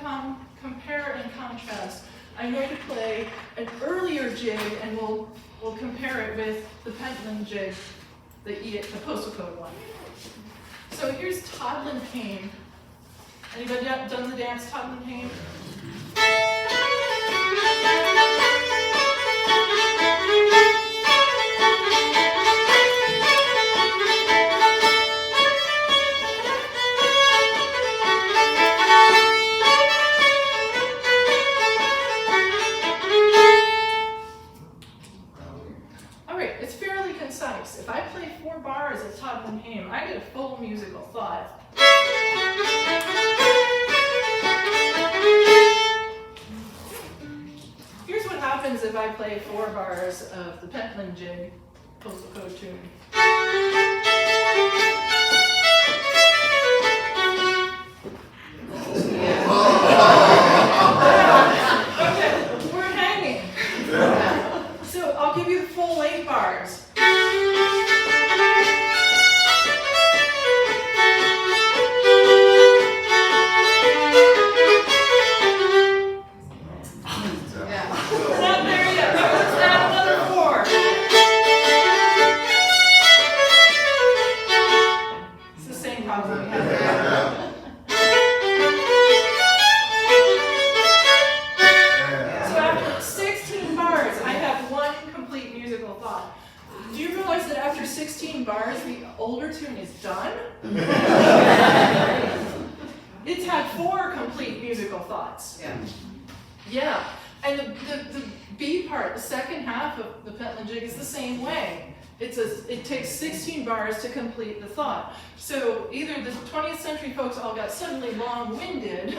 compare and contrast, I'm going to play an earlier jig, and we'll compare it with the Pentland jig, the postal code one. So here's Toddlin Hame. Anybody done the dance Toddlin Hame? If I play 4 bars of Toddlin Hame, I get a full musical thought. Here's what happens if I play 4 bars of the Pentland jig, postal code tune. older tune is done. It's had 4 complete musical thoughts. Yeah. Yeah, and the B part, the second half of the Pentland Jig is the same way. It takes 16 bars to complete the thought. So either the 20th century folks all got suddenly long-winded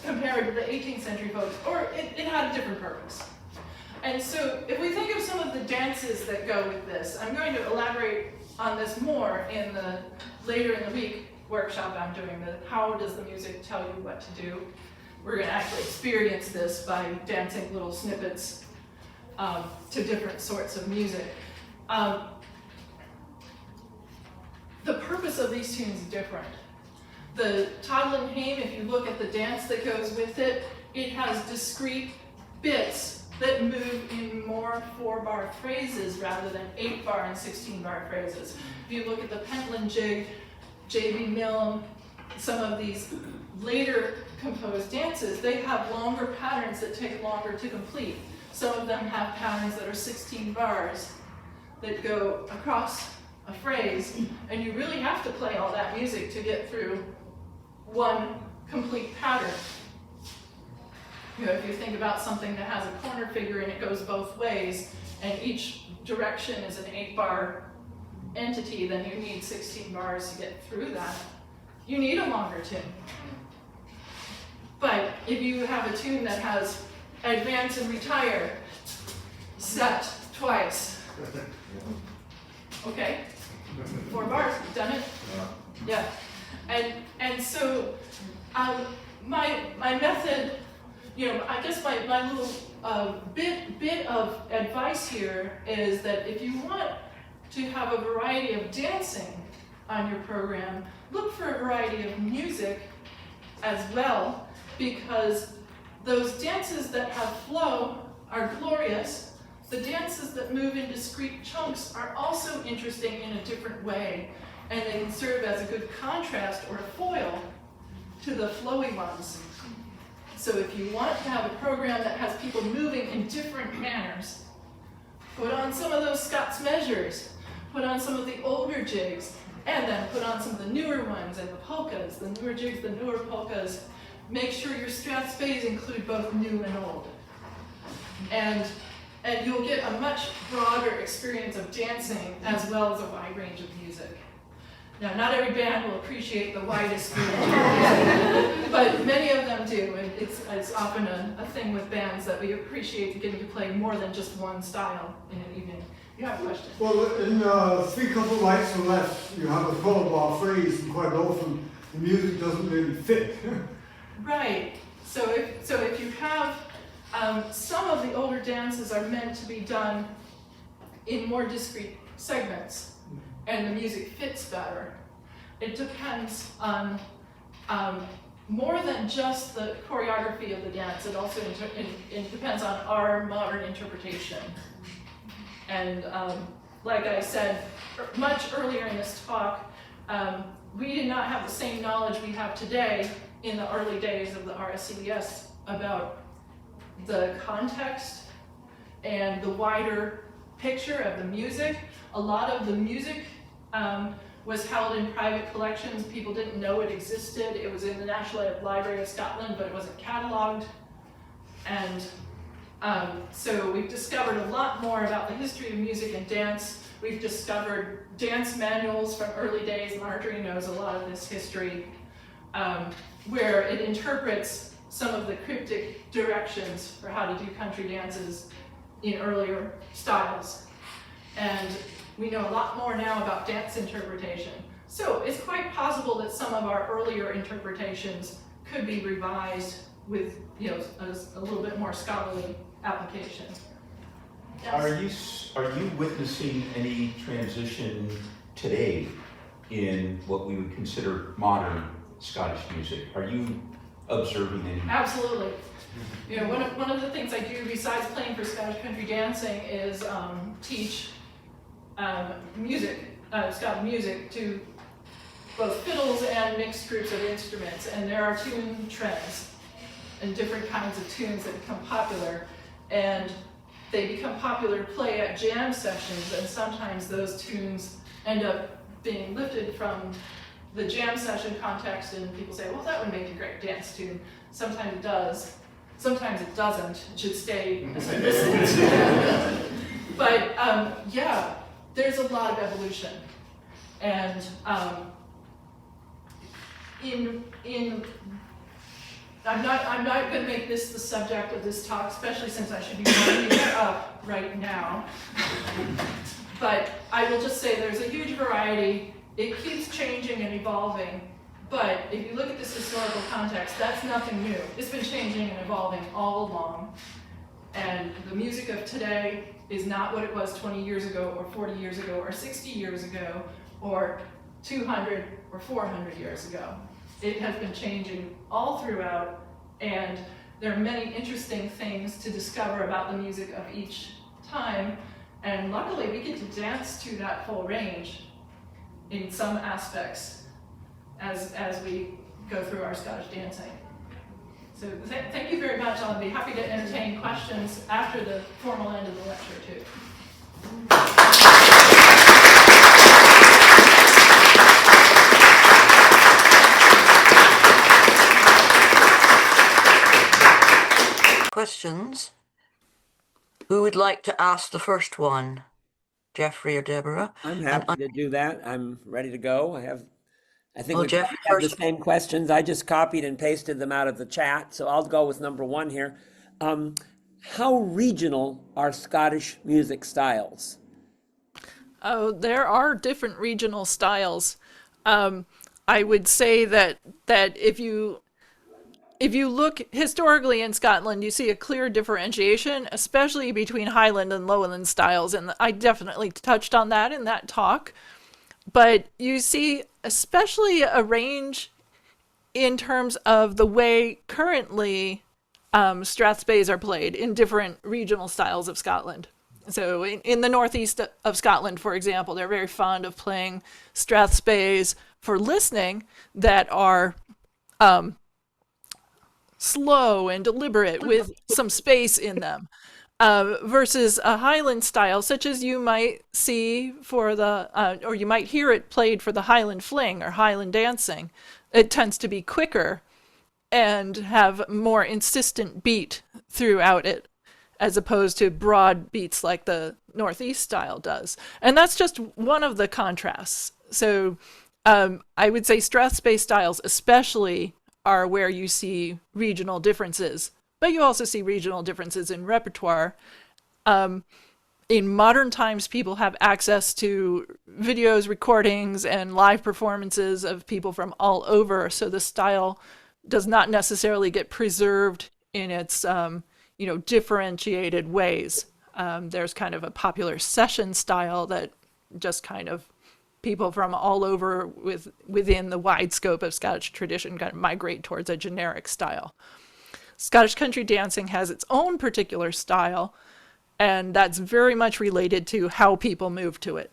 compared to the 18th century folks, or it had a different purpose. And so if we think of some of the dances that go with this, I'm going to elaborate on this more in the later in the week workshop I'm doing, the how does the music tell you what to do. We're going to actually experience this by dancing little snippets to different sorts of music. The purpose of these tunes is different. The Toddlin' Hame, if you look at the dance that goes with it, it has discrete bits that move in more 4-bar phrases rather than 8-bar and 16-bar phrases. If you look at the Pentland Jig, J.B. Milne, some of these later composed dances, they have longer patterns that take longer to complete. Some of them have patterns that are 16 bars that go across a phrase, and you really have to play all that music to get through one complete pattern. You know, if you think about something that has a corner figure and it goes both ways, and each direction is an 8-bar entity, then you need 16 bars to get through that. You need a longer tune. But if you have a tune that has advance and retire, set twice, okay, 4 bars, you've done it? Yeah. And so my method, you know, I guess my little bit of advice here is that if you want to have a variety of dancing on your program, look for a variety of music as well, because those dances that have flow are glorious. The dances that move in discrete chunks are also interesting in a different way, and they can serve as a good contrast or a foil to the flowy ones. So if you want to have a program that has people moving in different manners, put on some of those Scots measures, put on some of the older jigs, and then put on some of the newer ones and the polkas, the newer jigs, the newer polkas. Make sure your strathspeys include both new and old. And you'll get a much broader experience of dancing as well as a wide range of music. Now, not every band will appreciate the widest range of music, but many of them do, and it's often a thing with bands that we appreciate getting to play more than just one style in an evening. You have a question? Well, in 3 couple rights and left, you have a 12-bar phrase, and quite often the music doesn't really fit. Right. So if you have some of the older dances are meant to be done in more discrete segments, and the music fits better. It depends on more than just the choreography of the dance. It also it depends on our modern interpretation. And like I said much earlier in this talk, we did not have the same knowledge we have today in the early days of the RSCDS about the context and the wider picture of the music. A lot of the music was held in private collections. People didn't know it existed. It was in the National Library of Scotland, but it wasn't catalogued. And so we've discovered a lot more about the history of music and dance. We've discovered dance manuals from early days. Marjorie knows a lot of this history, where it interprets some of the cryptic directions for how to do country dances in earlier styles. And we know a lot more now about dance interpretation. So it's quite possible that some of our earlier interpretations could be revised with, you know, a little bit more scholarly application. Yes? Are you witnessing any transition today in what we would consider modern Scottish music? Are you observing any? Absolutely. You know, one of the things I do besides playing for Scottish country dancing is teach Scottish music to both fiddles and mixed groups of instruments. And there are tune trends and different kinds of tunes that become popular. And they become popular to play at jam sessions, and sometimes those tunes end up being lifted from the jam session context, and people say, well, that would make a great dance tune. Sometimes it does, sometimes it doesn't. It should stay as a listen. But yeah, there's a lot of evolution. And I'm not going to make this the subject of this talk, especially since I should be winding it up right now. But I will just say there's a huge variety. It keeps changing and evolving. But if you look at this historical context, that's nothing new. It's been changing and evolving all along. And the music of today is not what it was 20 years ago, or 40 years ago, or 60 years ago, or 200 or 400 years ago. It has been changing all throughout, and there are many interesting things to discover about the music of each time, and luckily we get to dance to that full range in some aspects as we go through our Scottish dancing. So thank you very much. I'll be happy to entertain questions after the formal end of the lecture too. Questions? Who would like to ask the first one? Jeffrey or Deborah? I'm happy to do that. I'm ready to go. I think Well, we Jeff, probably have the first. same questions. I just copied and pasted them out of the chat, so I'll go with number one here. How regional are Scottish music styles? Oh, there are different regional styles. I would say that if you look historically in Scotland, you see a clear differentiation, especially between Highland and Lowland styles, and I definitely touched on that in that talk. But you see especially a range in terms of the way currently strathspeys are played in different regional styles of Scotland. So in the northeast of Scotland, for example, they're very fond of playing strathspeys for listening that are slow and deliberate with some space in them, versus a Highland style, such as you might see for the, or you might hear it played for the Highland fling or Highland dancing. It tends to be quicker and have more insistent beat throughout it, as opposed to broad beats like the Northeast style does. And that's just one of the contrasts. So I would say strathspey styles especially are where you see regional differences, but you also see regional differences in repertoire. In modern times, people have access to videos, recordings, and live performances of people from all over, so the style does not necessarily get preserved in its differentiated ways. There's kind of a popular session style that just kind of people from all over within the wide scope of Scottish tradition kind of migrate towards a generic style. Scottish country dancing has its own particular style, and that's very much related to how people move to it.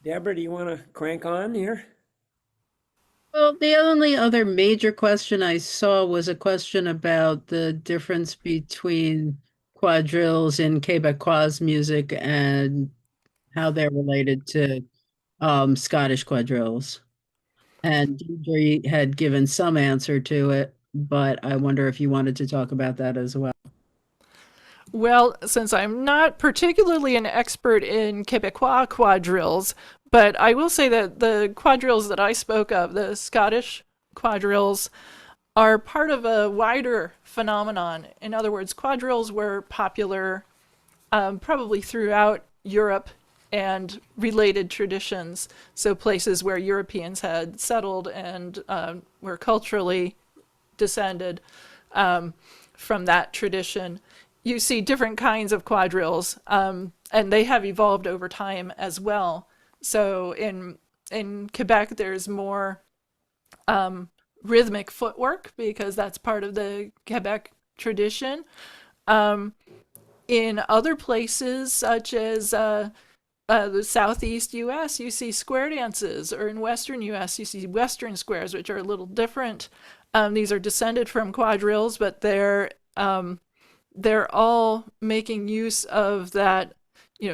Deborah, do you want to crank on here? Well, the only other major question I saw was a question about the difference between quadrilles in Quebecois music and how they're related to Scottish quadrilles. And Deirdre had given some answer to it, but I wonder if you wanted to talk about that as well. Well, since I'm not particularly an expert in Quebecois quadrilles, but I will say that the quadrilles that I spoke of, the Scottish quadrilles, are part of a wider phenomenon. In other words, quadrilles were popular probably throughout Europe and related traditions. So places where Europeans had settled and were culturally descended from that tradition. You see different kinds of quadrilles, and they have evolved over time as well. So in Quebec, there's more rhythmic footwork because that's part of the Quebec tradition. In other places, such as the southeast U.S., you see square dances, or in western U.S., you see western squares, which are a little different. These are descended from quadrilles, but they're they're all making use of that,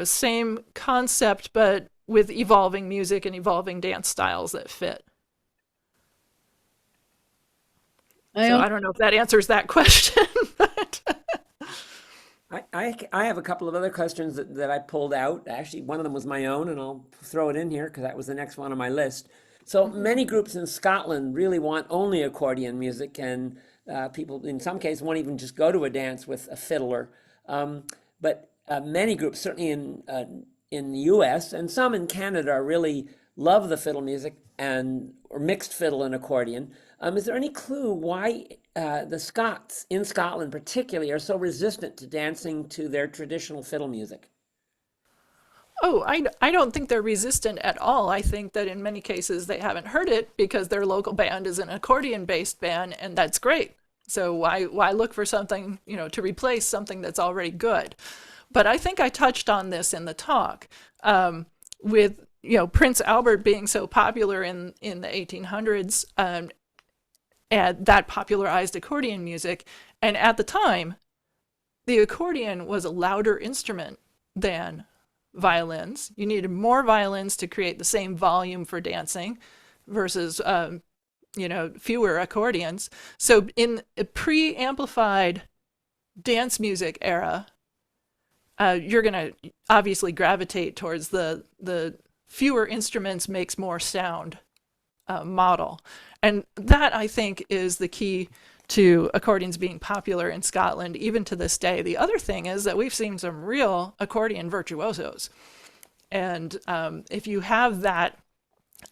same concept, but with evolving music and evolving dance styles that fit. I don't know if that answers that question. But I have a couple of other questions that I pulled out. Actually, one of them was my own, and I'll throw it in here because that was the next one on my list. So many groups in Scotland really want only accordion music, and people in some cases won't even just go to a dance with a fiddler. But many groups, certainly in the U.S. and some in Canada, really love the fiddle music or mixed fiddle and accordion. Is there any clue why the Scots in Scotland particularly are so resistant to dancing to their traditional fiddle music? Oh, I don't think they're resistant at all. I think that in many cases they haven't heard it because their local band is an accordion-based band, and that's great. So why look for something, to replace something that's already good? But I think I touched on this in the talk with, Prince Albert being so popular in the 1800s, and that popularized accordion music. And at the time, the accordion was a louder instrument than violins. You needed more violins to create the same volume for dancing versus, fewer accordions. So in a pre-amplified dance music era, you're going to obviously gravitate towards the fewer instruments makes more sound model. And that, I think, is the key to accordions being popular in Scotland, even to this day. The other thing is that we've seen some real accordion virtuosos. And if you have that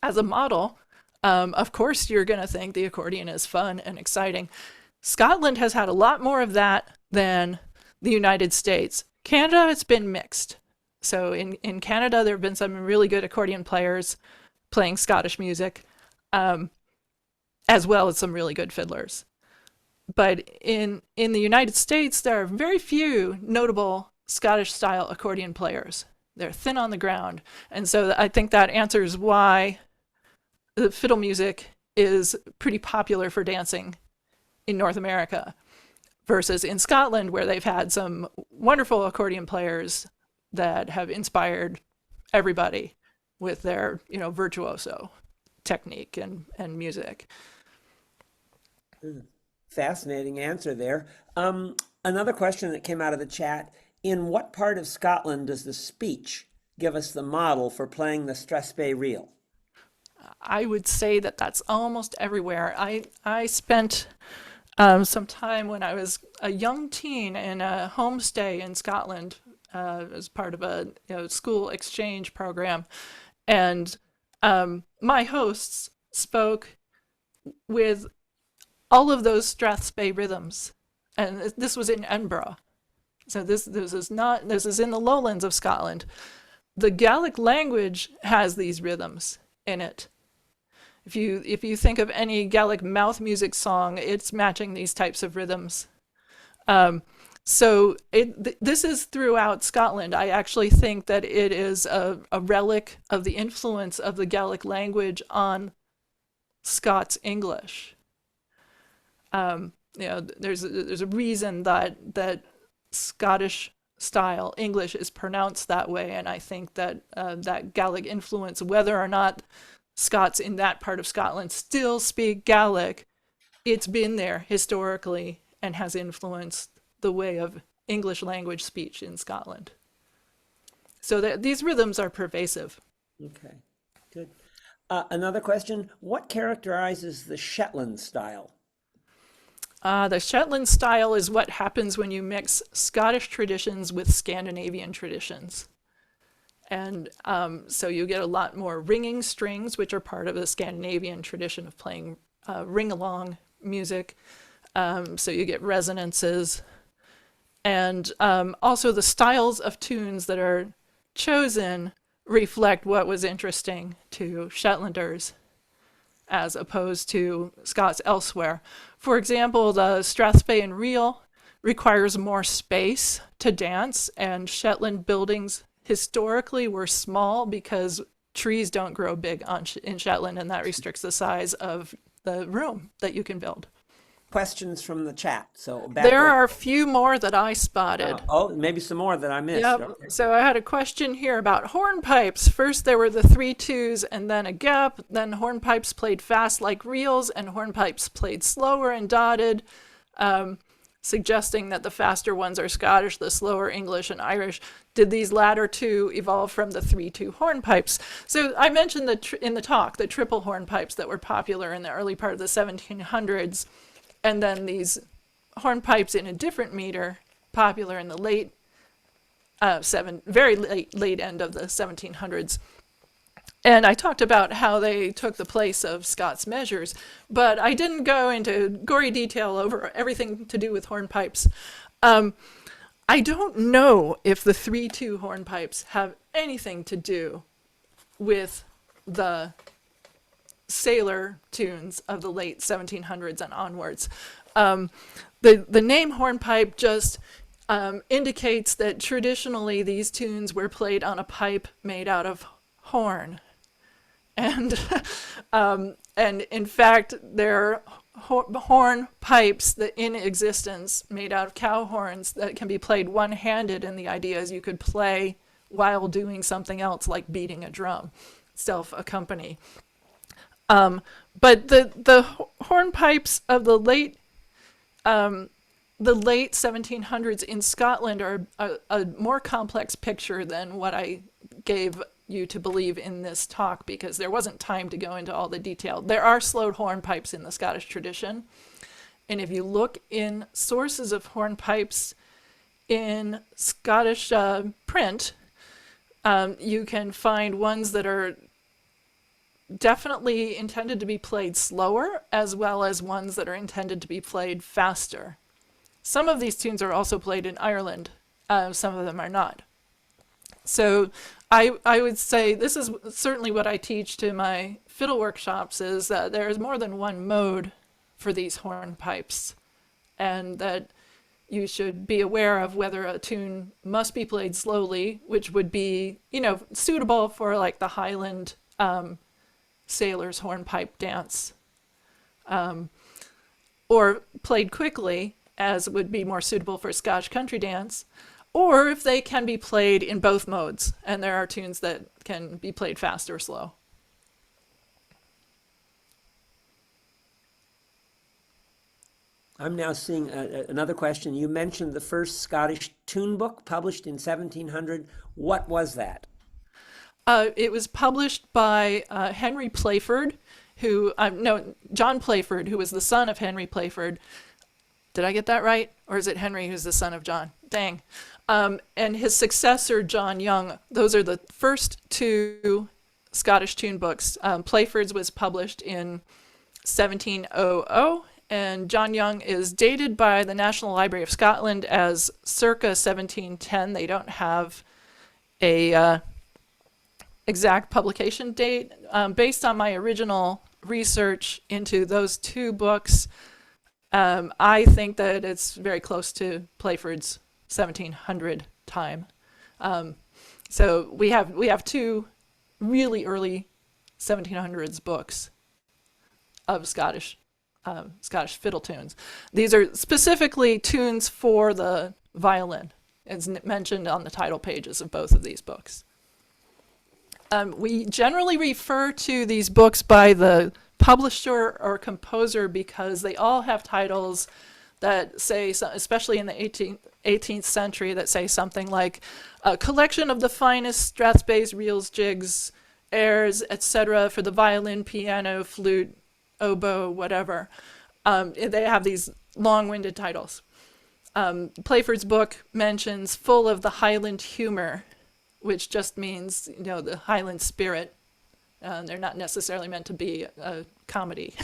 as a model, of course, you're going to think the accordion is fun and exciting. Scotland has had a lot more of that than the United States. Canada, it's been mixed. So in Canada, there have been some really good accordion players playing Scottish music, as well as some really good fiddlers. But in the United States, there are very few notable Scottish-style accordion players. They're thin on the ground. And so I think that answers why the fiddle music is pretty popular for dancing in North America versus in Scotland, where they've had some wonderful accordion players that have inspired everybody with their, virtuoso technique and music. Fascinating answer there. Another question that came out of the chat: in what part of Scotland does the speech give us the model for playing the Strathspey reel? I would say that that's almost everywhere. I spent some time when I was a young teen in a homestay in Scotland as part of a school exchange program, and my hosts spoke with all of those Strathspey rhythms, and this was in Edinburgh. So this is in the lowlands of Scotland. The Gaelic language has these rhythms in it. If you think of any Gaelic mouth music song, it's matching these types of rhythms. So this is throughout Scotland. I actually think that it is a relic of the influence of the Gaelic language on Scots English. There's a reason that Scottish style English is pronounced that way, and I think that that Gaelic influence, whether or not Scots in that part of Scotland still speak Gaelic, it's been there historically and has influenced the way of English language speech in Scotland. So these rhythms are pervasive. Okay, good. Another question: what characterizes the Shetland style? The Shetland style is what happens when you mix Scottish traditions with Scandinavian traditions. And so you get a lot more ringing strings, which are part of the Scandinavian tradition of playing ring-along music. So you get resonances. And also the styles of tunes that are chosen reflect what was interesting to Shetlanders as opposed to Scots elsewhere. For example, the Strathspey reel requires more space to dance, and Shetland buildings historically were small because trees don't grow big in Shetland, and that restricts the size of the room that you can build. questions from the chat. So There are a few more that I spotted. Maybe some more that I missed. Yep. Okay. So I had a question here about hornpipes. First there were the 3/2s and then a gap. Then hornpipes played fast like reels and hornpipes played slower and dotted, suggesting that the faster ones are Scottish, the slower English and Irish. Did these latter two evolve from the 3/2 hornpipes? So I mentioned in the talk the triple hornpipes that were popular in the early part of the 1700s, and then these hornpipes in a different meter popular in the very late end of the 1700s. And I talked about how they took the place of Scots measures, but I didn't go into gory detail over everything to do with hornpipes. I don't know if the 3/2 hornpipes have anything to do with the sailor tunes of the late 1700s and onwards. The name hornpipe just indicates that traditionally these tunes were played on a pipe made out of horn. And in fact, there are horn pipes that in existence made out of cow horns that can be played one-handed, and the idea is you could play while doing something else like beating a drum, self-accompany. But the hornpipes of the late 1700s in Scotland are a more complex picture than what I gave you to believe in this talk, because there wasn't time to go into all the detail. There are slowed hornpipes in the Scottish tradition, and if you look in sources of hornpipes in Scottish print, you can find ones that are definitely intended to be played slower, as well as ones that are intended to be played faster. Some of these tunes are also played in Ireland, some of them are not. So I would say this is certainly what I teach to my fiddle workshops, is that there is more than one mode for these hornpipes, and that you should be aware of whether a tune must be played slowly, which would be, suitable for like the Highland sailor's hornpipe dance, or played quickly, as would be more suitable for Scotch country dance, or if they can be played in both modes, and there are tunes that can be played fast or slow. I'm now seeing another question. You mentioned the first Scottish tune book published in 1700. What was that? It was published by Henry Playford, John Playford, who was the son of Henry Playford. Did I get that right? Or is it Henry who's the son of John? Dang. And his successor, John Young. Those are the first two Scottish tune books. Playford's was published in 1700, and John Young is dated by the National Library of Scotland as circa 1710. They don't have a exact publication date. Based on my original research into those two books, I think that it's very close to Playford's 1700 time. So we have two really early 1700s books of Scottish fiddle tunes. These are specifically tunes for the violin, as mentioned on the title pages of both of these books. We generally refer to these books by the publisher or composer because they all have titles that say, especially in the 18th century, that say something like a collection of the finest Strathspeys, reels, jigs, airs, etc. for the violin, piano, flute, oboe, whatever. They have these long-winded titles. Playford's book mentions full of the Highland humor, which just means, the Highland spirit. They're not necessarily meant to be a comedy.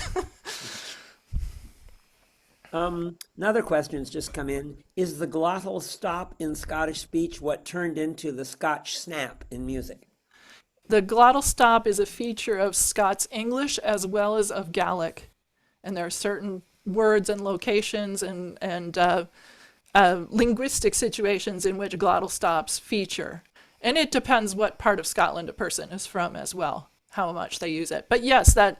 Another question's just come in. Is the glottal stop in Scottish speech what turned into the Scotch snap in music? The glottal stop is a feature of Scots English as well as of Gaelic. And there are certain words and locations and linguistic situations in which glottal stops feature. And it depends what part of Scotland a person is from as well, how much they use it. But yes, that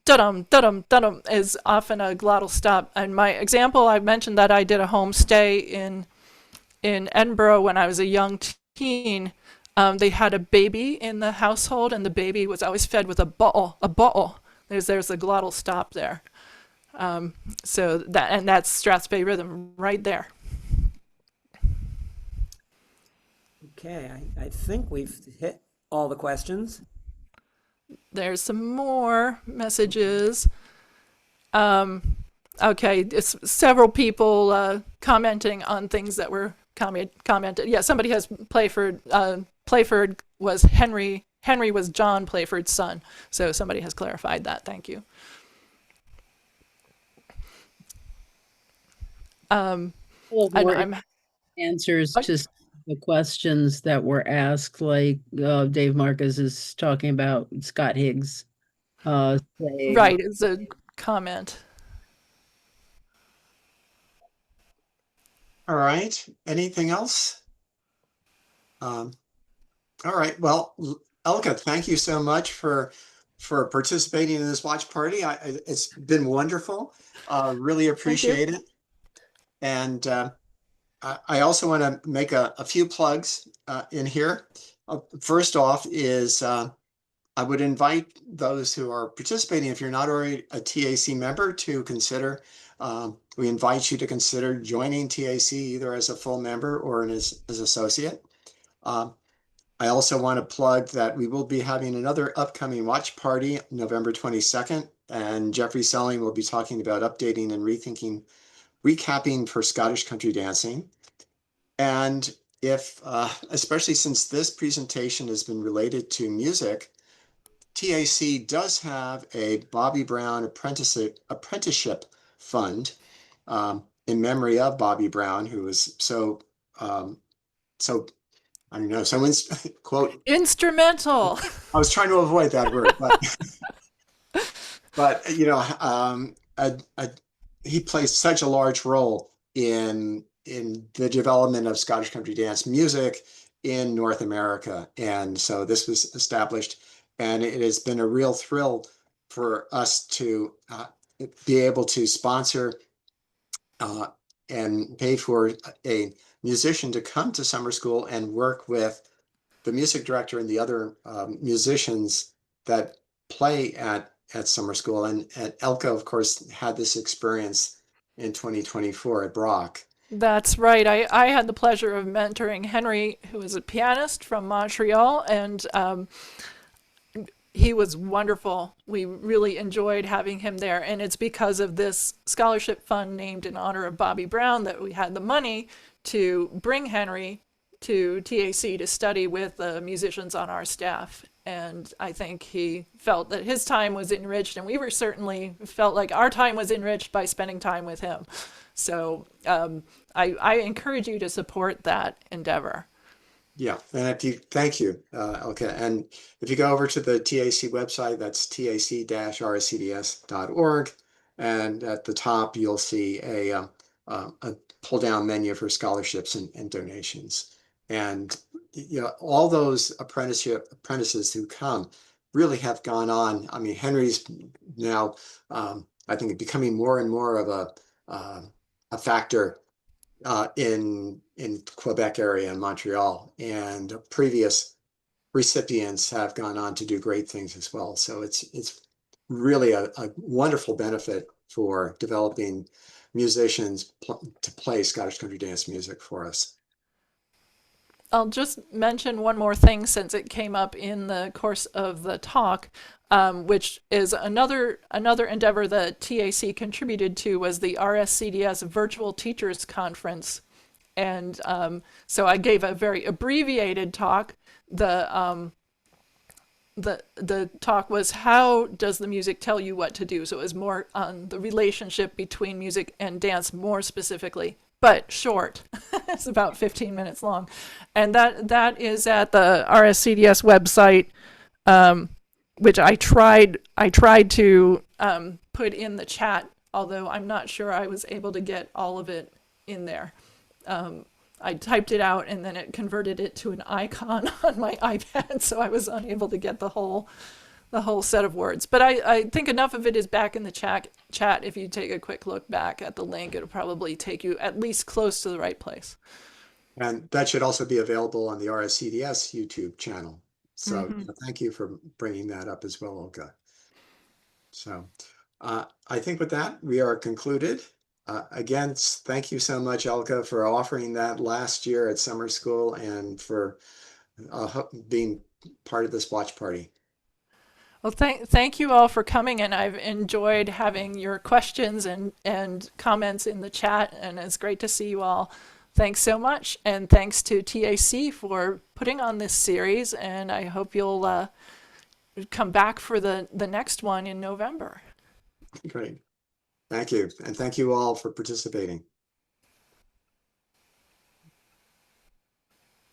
da-dum, da-dum, da-dum is often a glottal stop. And my example, I mentioned that I did a home stay in Edinburgh when I was a young teen. They had a baby in the household, and the baby was always fed with a bottle, a bottle. There's a glottal stop there. So that's Strathspey rhythm right there. Okay, I think we've hit all the questions. There's some more messages. Okay, it's several people commenting on things that were commented. Yeah, somebody has Playford. Playford was Henry. Henry was John Playford's son. So somebody has clarified that. Thank you. Well, I know more I'm. answers to the questions that were asked, like Dave Marcus is talking about Scott Higgs saying, Right, it's a comment. All right. Anything else? All right. Well, Elke, thank you so much for participating in this watch party. It's been wonderful. Really appreciate it. And I also want to make a few plugs in here. First off is I would invite those who are participating, if you're not already a TAC member, to consider. We invite you to consider joining TAC either as a full member or as associate. I also want to plug that we will be having another upcoming watch party November 22nd, and Jeffrey Selling will be talking about updating and recapping for Scottish country dancing. And if, especially since this presentation has been related to music, TAC does have a Bobby Brown apprenticeship fund in memory of Bobby Brown, who was so I don't know, someone's quote Instrumental. I was trying to avoid that word, but you know, he plays such a large role in the development of Scottish country dance music in North America, and so this was established, and it has been a real thrill for us to be able to sponsor and pay for a musician to come to summer school and work with the music director and the other musicians that play at summer school. And Elke, of course, had this experience in 2024 at Brock. That's right. I had the pleasure of mentoring Henry, who is a pianist from Montreal, and he was wonderful. We really enjoyed having him there, and it's because of this scholarship fund named in honor of Bobby Brown that we had the money to bring Henry to TAC to study with the musicians on our staff. And I think he felt that his time was enriched, and we were certainly felt like our time was enriched by spending time with him. So I encourage you to support that endeavor. Yeah, and thank you, Elke. And if you go over to the TAC website, that's tac-rscds.org, and at the top you'll see a pull-down menu for scholarships and donations. And you know, all those apprentices who come really have gone on. I mean, Henry's now, I think, becoming more and more of a factor in Quebec area and Montreal, and previous recipients have gone on to do great things as well. So it's really a wonderful benefit for developing musicians to play Scottish country dance music for us. I'll just mention one more thing since it came up in the course of the talk, which is another endeavor that TAC contributed to was the RSCDS Virtual Teachers Conference. And so I gave a very abbreviated talk. The talk was, how does the music tell you what to do? So it was more on the relationship between music and dance more specifically, but short. It's about 15 minutes long. And that is at the RSCDS website, which I tried to put in the chat, although I'm not sure I was able to get all of it in there. I typed it out and then it converted it to an icon on my iPad, so I was unable to get the whole the whole set of words. But I think enough of it is back in the chat. If you take a quick look back at the link, it'll probably take you at least close to the right place. And that should also be available on the RSCDS YouTube channel. So thank you for bringing that up as well, Olga. So I think with that, we are concluded. Again, thank you so much, Elke, for offering that last year at summer school and for being part of this watch party. Well, thank you all for coming, and I've enjoyed having your questions and comments in the chat, and it's great to see you all. Thanks so much, and thanks to TAC for putting on this series, and I hope you'll come back for the next one in November. Great. Thank you, and thank you all for participating.